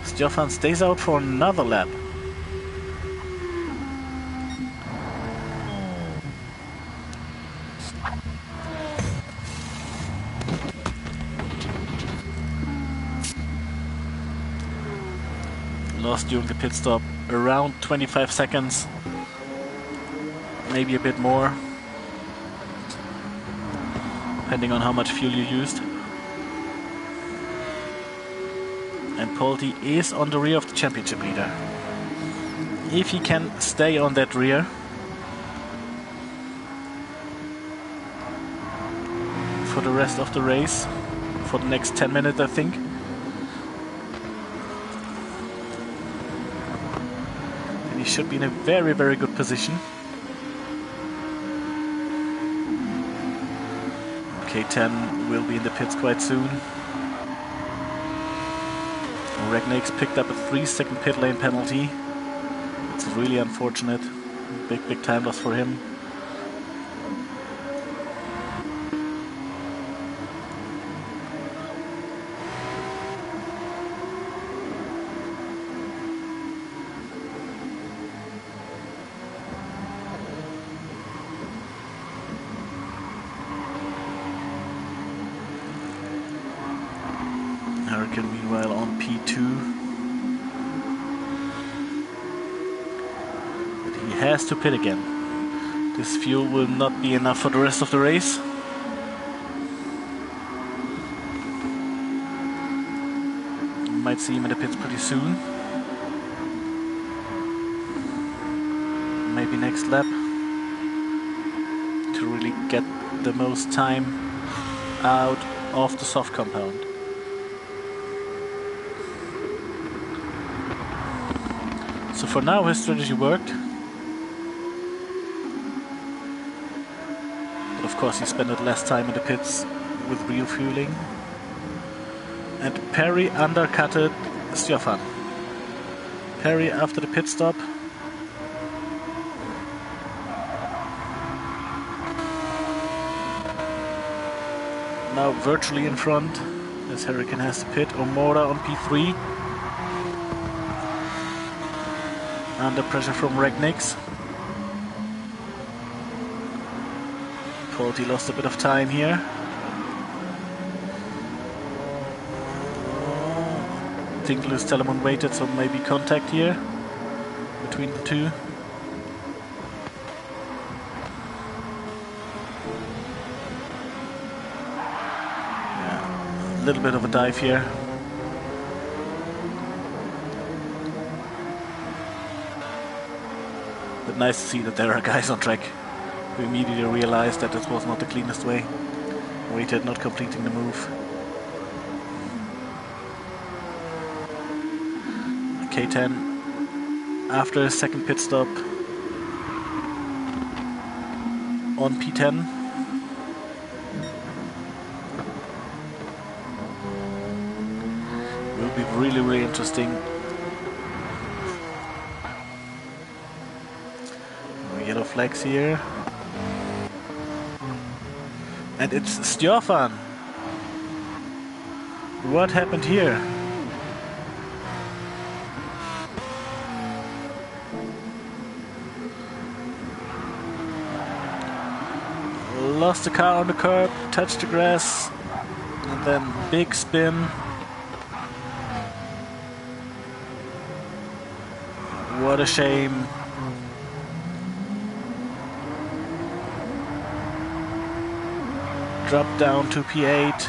Stefan stays out for another lap. Lost during the pit stop around 25 seconds. Maybe a bit more, depending on how much fuel you used. And Polti is on the rear of the championship leader. If he can stay on that rear for the rest of the race, for the next 10 minutes I think, then he should be in a very good position. K10 will be in the pits quite soon. Regnix picked up a 3-second pit lane penalty. It's really unfortunate. Big time loss for him. Hurricane meanwhile on P2. But he has to pit again. This fuel will not be enough for the rest of the race. You might see him in the pits pretty soon. Maybe next lap. To really get the most time out of the soft compound. So for now his strategy worked. But of course he spent less time in the pits with refueling. And Perry undercutted Stefan. Perry after the pit stop. Now virtually in front as Hurricane has to pit. Omora on P3. Under pressure from Regnix. Polti lost a bit of time here. I think Lewis Telemon waited, so maybe contact here between the two. Yeah, a little bit of a dive here. But nice to see that there are guys on track who immediately realized that this was not the cleanest way. Waited, not completing the move. K10 after his second pit stop on P10. Will be really, really interesting. Yellow flags here. And it's Stefan. What happened here? Lost the car on the curb, touched the grass, and then big spin. What a shame. Drop down to P8.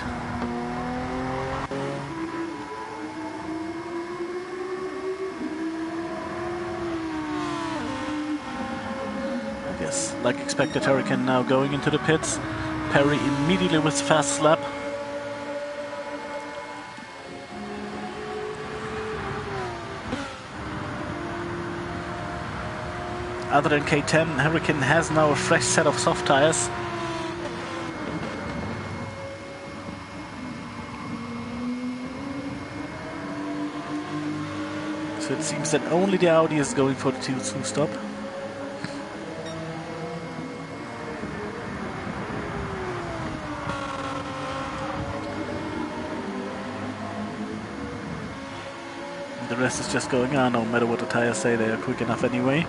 Yes, like expected, Hurricane now going into the pits. Perry immediately with fast lap. Other than K10, Hurricane has now a fresh set of soft tires. So it seems that only the Audi is going for the 2-2 stop. And the rest is just going on, no matter what the tires say, they are quick enough anyway.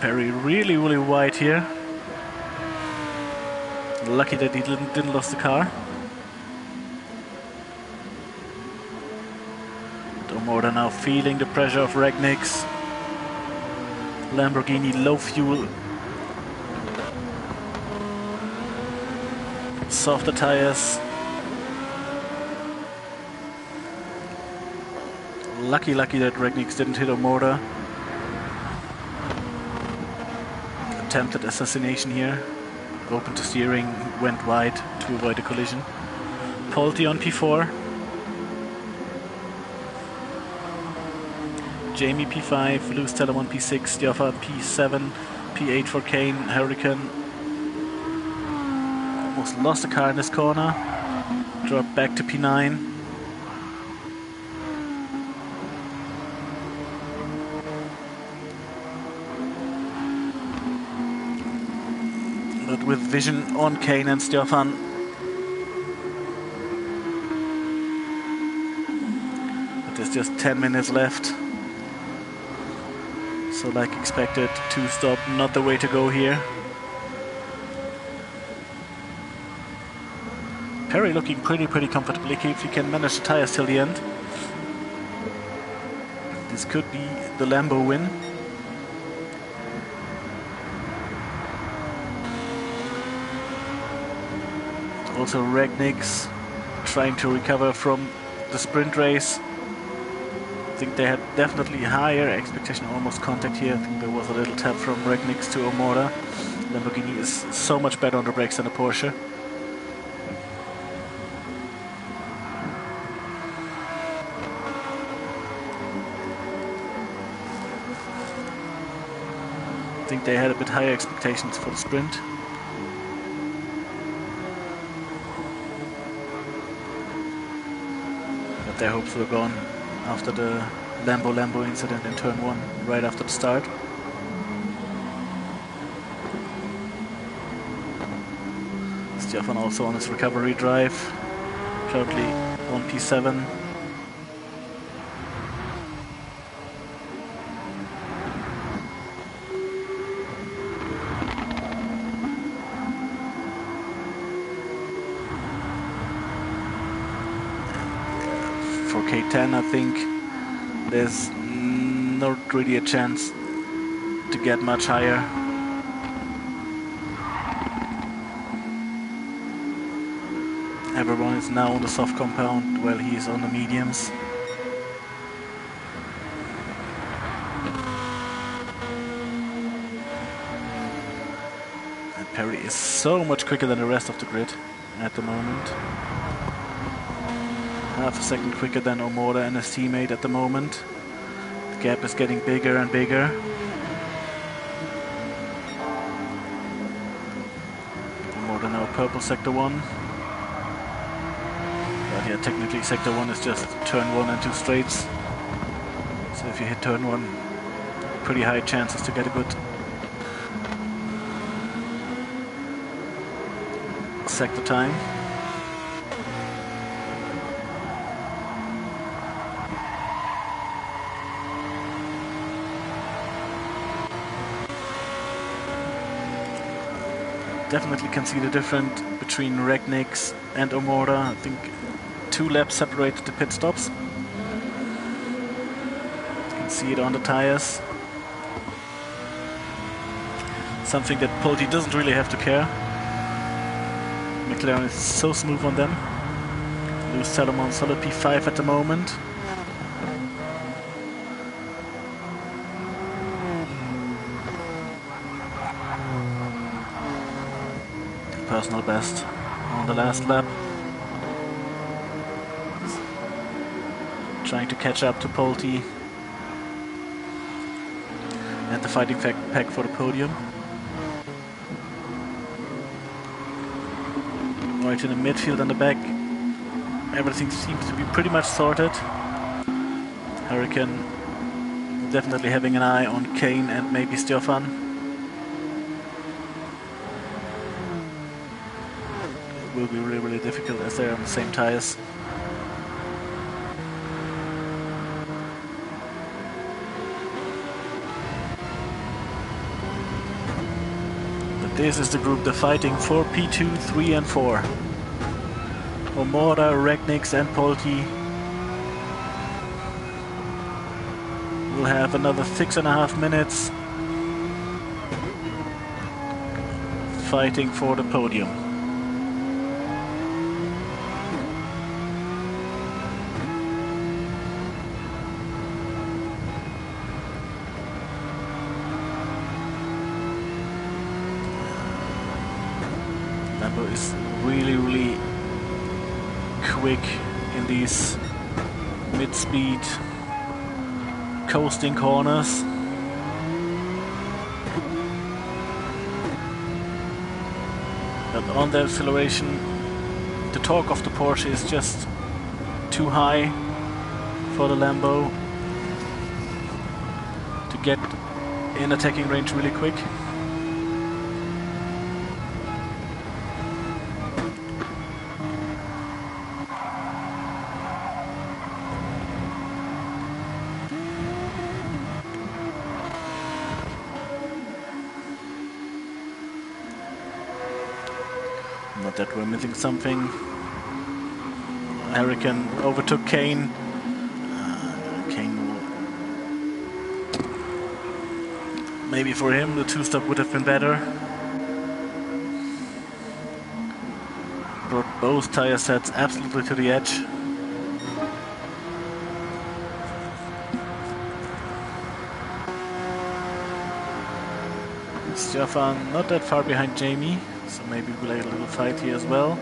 Perry really, really wide here. Lucky that he didn't lose the car. Omora now feeling the pressure of Regnix. Lamborghini low fuel. Softer tires. Lucky that Regnix didn't hit Omora. Attempted assassination here. Open to steering, went wide to avoid a collision. Polti on P4. Jamie P5, Lewis Telemon P6, Jaffa P7, P8 for Kane, Hurricane. Almost lost the car in this corner. Dropped back to P9. But with vision on Kane and Stefan. But there's just 10 minutes left. So like expected, 2 stop, not the way to go here. Perry looking pretty comfortably if he can manage the tires till the end. This could be the Lambo win. Also Regnick's trying to recover from the sprint race. I think they had definitely higher expectation, almost contact here. I think there was a little tap from Regnick's to Omora. Lamborghini is so much better on the brakes than a Porsche. I think they had a bit higher expectations for the sprint. But their hopes were gone after the Lambo incident in turn 1, right after the start. Stefan also on his recovery drive, currently on P7. For K10, I think there's not really a chance to get much higher. Everyone is now on the soft compound while he is on the mediums. And Perry is so much quicker than the rest of the grid at the moment. Half a second quicker than Omora and his teammate at the moment. The gap is getting bigger and bigger. Omora now purple sector 1. But yeah, technically sector 1 is just turn 1 and 2 straights. So if you hit turn 1, pretty high chances to get a good sector time. Definitely can see the difference between Regnick's and Omora. I think 2 laps separated the pit stops. You can see it on the tires. Something that Pulte doesn't really have to care. McLaren is so smooth on them. Lewis Salomon solid P5 at the moment. Personal best on the last lap. Trying to catch up to Pulte and the fighting pack for the podium. Right in the midfield and the back, everything seems to be pretty much sorted. Hurricane definitely having an eye on Kane and maybe Stefan. Will be really difficult as they're on the same tires. But this is the group they're fighting for P2, 3 and 4. Omora, Regnick's and Pulte will have another 6.5 minutes fighting for the podium. Lambo is really quick in these mid-speed coasting corners. But on the acceleration, the torque of the Porsche is just too high for the Lambo to get in attacking range really quick. Not that we're missing something. Hurricane overtook Kane. Kane, maybe for him the two-stop would have been better. Brought both tire sets absolutely to the edge. Stefan not that far behind Jamie, so maybe we'll have a little fight here as well.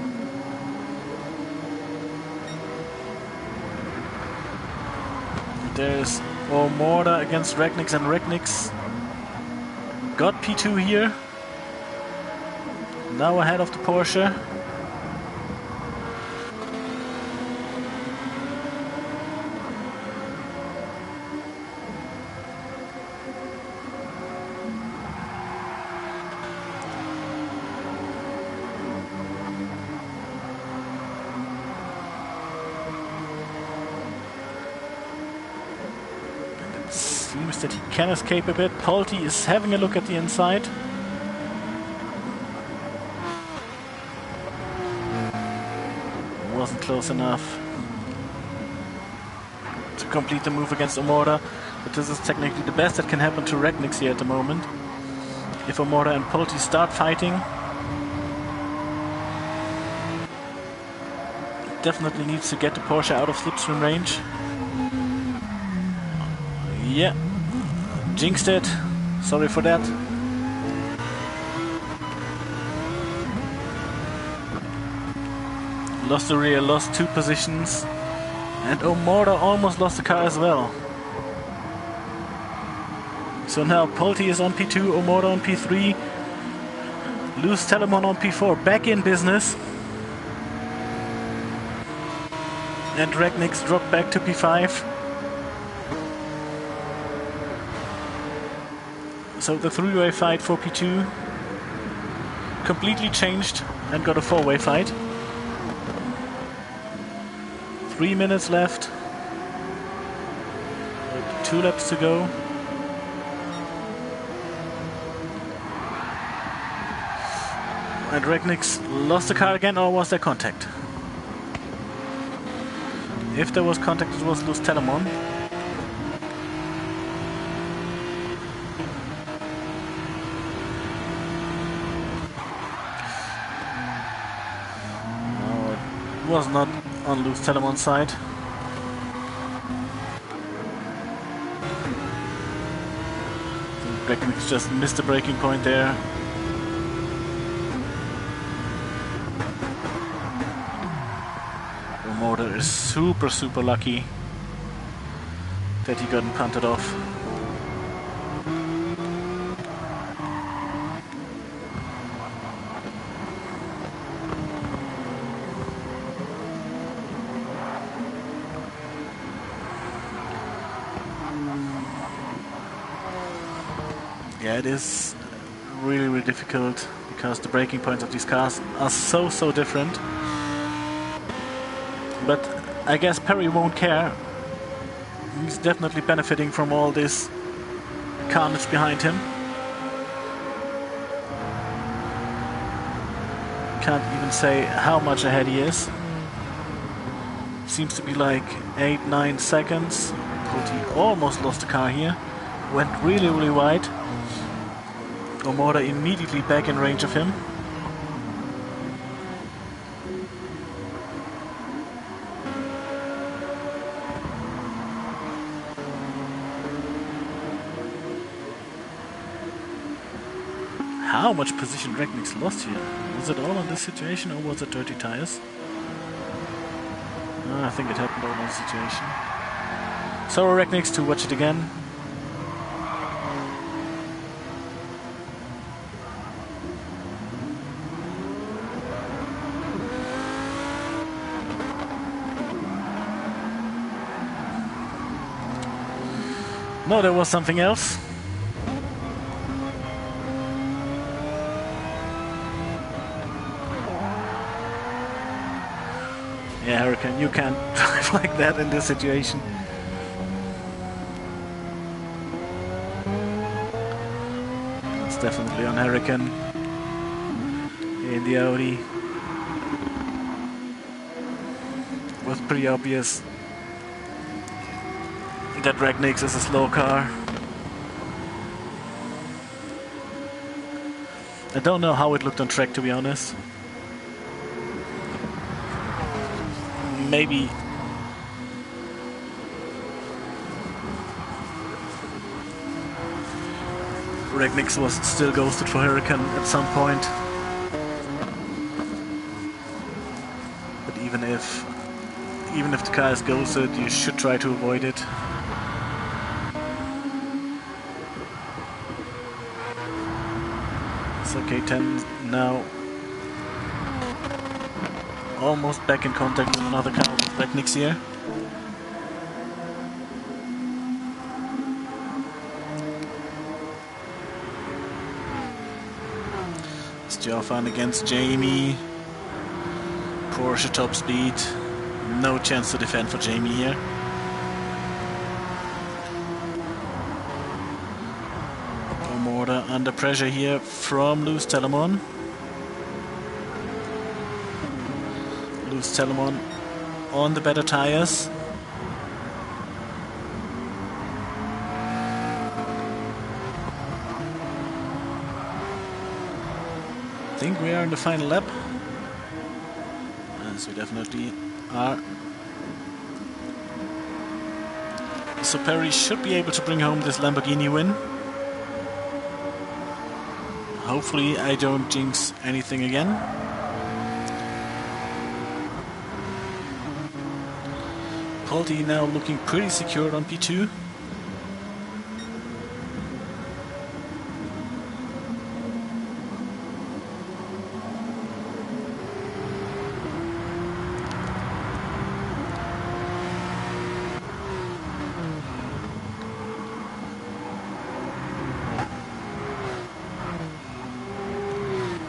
There's Omorda against Regnix, and Regnix got P2 here. Now ahead of the Porsche. Seems that he can escape a bit. Polti is having a look at the inside. Wasn't close enough to complete the move against Omorda, but this is technically the best that can happen to Regnix here at the moment. If Omorda and Polti start fighting, definitely needs to get the Porsche out of slipstream range. Yeah, jinxed it. Sorry for that. Lost the rear, lost 2 positions. And Omorda almost lost the car as well. So now Polti is on P2, Omorda on P3. Luz Telemon on P4, back in business. And Regnix dropped back to P5. So the 3-way fight for P2 completely changed and got a 4-way fight. 3 minutes left. 2 laps to go. And Regnix lost the car again, or was there contact? If there was contact, it was Luz Telemon. Was not on Luz Telemon's side. Regnix just missed the braking point there. Omorda is super lucky that he got punted off. Yeah, it is really difficult because the braking points of these cars are so different. But I guess Perry won't care. He's definitely benefiting from all this carnage behind him. Can't even say how much ahead he is. Seems to be like 8-9 seconds. Polti almost lost the car here. Went really wide. Omorda immediately back in range of him. How much position Regnix lost here? Was it all on this situation, or was it dirty tires? I think it happened all on the situation. So Regnix to watch it again. No, there was something else. Yeah, Hurricane, you can't drive like that in this situation. It's definitely on Hurricane in the Audi. was pretty obvious that Ragnix is a slow car. I don't know how it looked on track, to be honest. Maybe Ragnix was still ghosted for Hurricane at some point. But even if the car is ghosted, you should try to avoid it. So K10 now almost back in contact with another car with Ragnix here. Stefan against Jamie. Porsche top speed. No chance to defend for Jamie here. Omoda under pressure here from Lewis Telemon. Lewis Telemon on the better tires. I think we are in the final lap. Yes, we definitely are. So Perry should be able to bring home this Lamborghini win. Hopefully I don't jinx anything again. Polti now looking pretty secured on P2.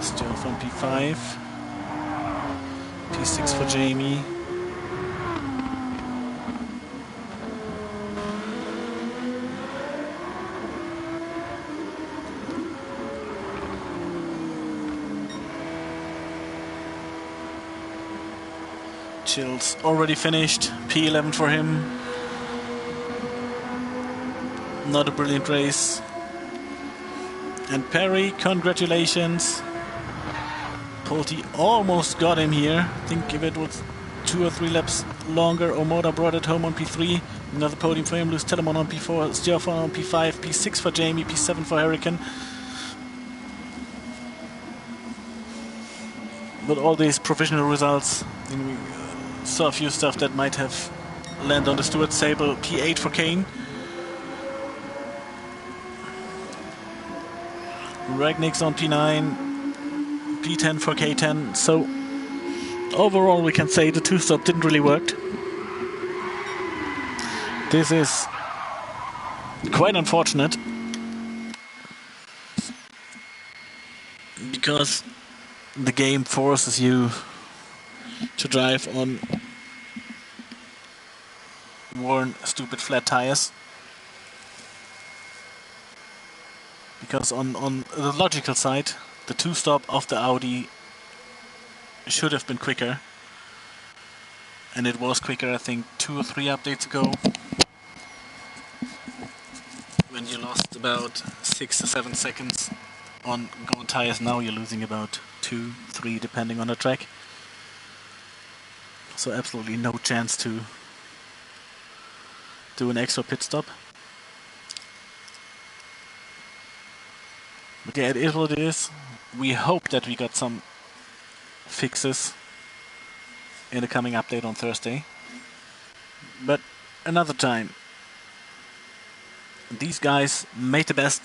Still from P5. P6 for Jamie. Chills already finished. P11 for him. Not a brilliant race. And Perry, congratulations. Polti almost got him here. I think if it was 2 or 3 laps longer, Omoda brought it home on P3. Another podium for him. Lewis Telemon on P4. Stefan on P5. P6 for Jamie. P7 for Hurricane. But all these provisional results, we saw a few stuff that might have landed on the Stuart Sable. P8 for Kane. Ragnix on P9. P10 for K10. So overall we can say the two-stop didn't really work. This is quite unfortunate because the game forces you to drive on worn stupid flat tires. Because on the logical side, the two-stop of the Audi should have been quicker. And it was quicker, I think, 2 or 3 updates ago. When you lost about 6 to 7 seconds on gold tires, now you're losing about 2, 3 depending on the track. So absolutely no chance to do an extra pit stop. But yeah, it is what it is. We hope that we got some fixes in the coming update on Thursday. But another time. These guys made the best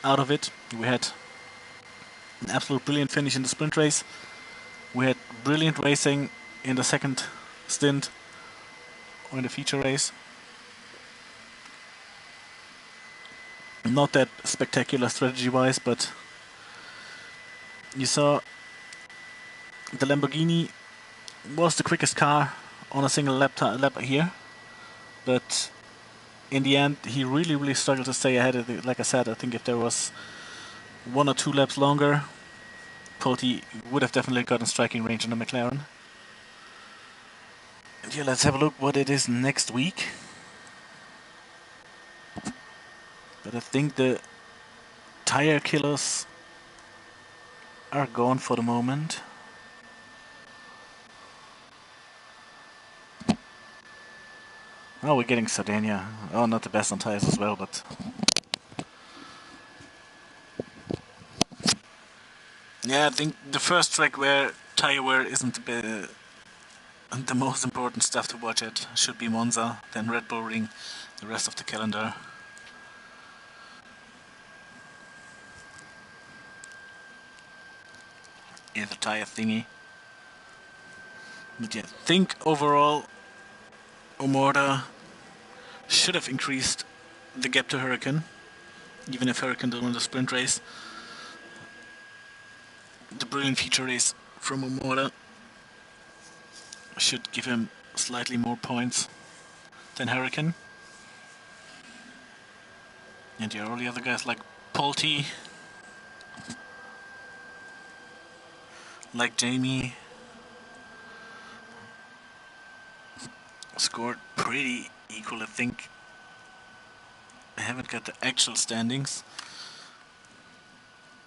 out of it. We had an absolute brilliant finish in the sprint race. We had brilliant racing in the second stint or in the feature race. Not that spectacular strategy-wise, but you saw the Lamborghini was the quickest car on a single lap here, but in the end he really struggled to stay ahead of it. Like I said, I think if there was 1 or 2 laps longer, Polti would have definitely gotten striking range on the McLaren. And yeah, let's have a look what it is next week. But I think the tire killers are gone for the moment. Oh, we're getting Sardinia. Oh, not the best on tires as well, but... Yeah, I think the first track where tire wear isn't the most important stuff to watch at should be Monza, then Red Bull Ring, the rest of the calendar. Yeah, the tire thingy. But yeah, I think overall Omorda should have increased the gap to Hurricane, even if Hurricane didn't win the sprint race. The brilliant feature race from Omorda should give him slightly more points than Hurricane. And yeah, all the other guys like Polti, like Jamie, scored pretty equal, I think. I haven't got the actual standings.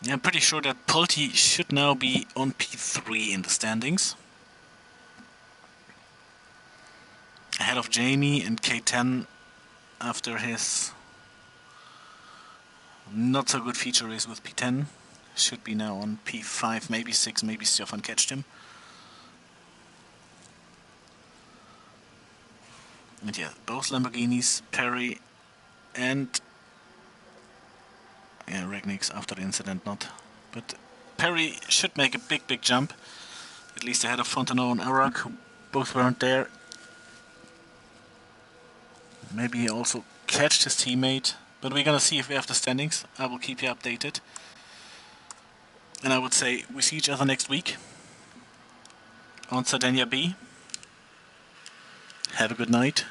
Yeah, I'm pretty sure that Polti should now be on P3 in the standings. Ahead of Jamie and K10 after his not so good feature race with P10. Should be now on P5, maybe 6, maybe Stefan catched him. And yeah, both Lamborghinis, Perry and... yeah, Regnick's after the incident not. But Perry should make a big jump. At least ahead of Fontenot and Arak, who both weren't there. Maybe he also catched his teammate. But we're gonna see if we have the standings. I will keep you updated. And I would say we see each other next week on Sardinia B. Have a good night.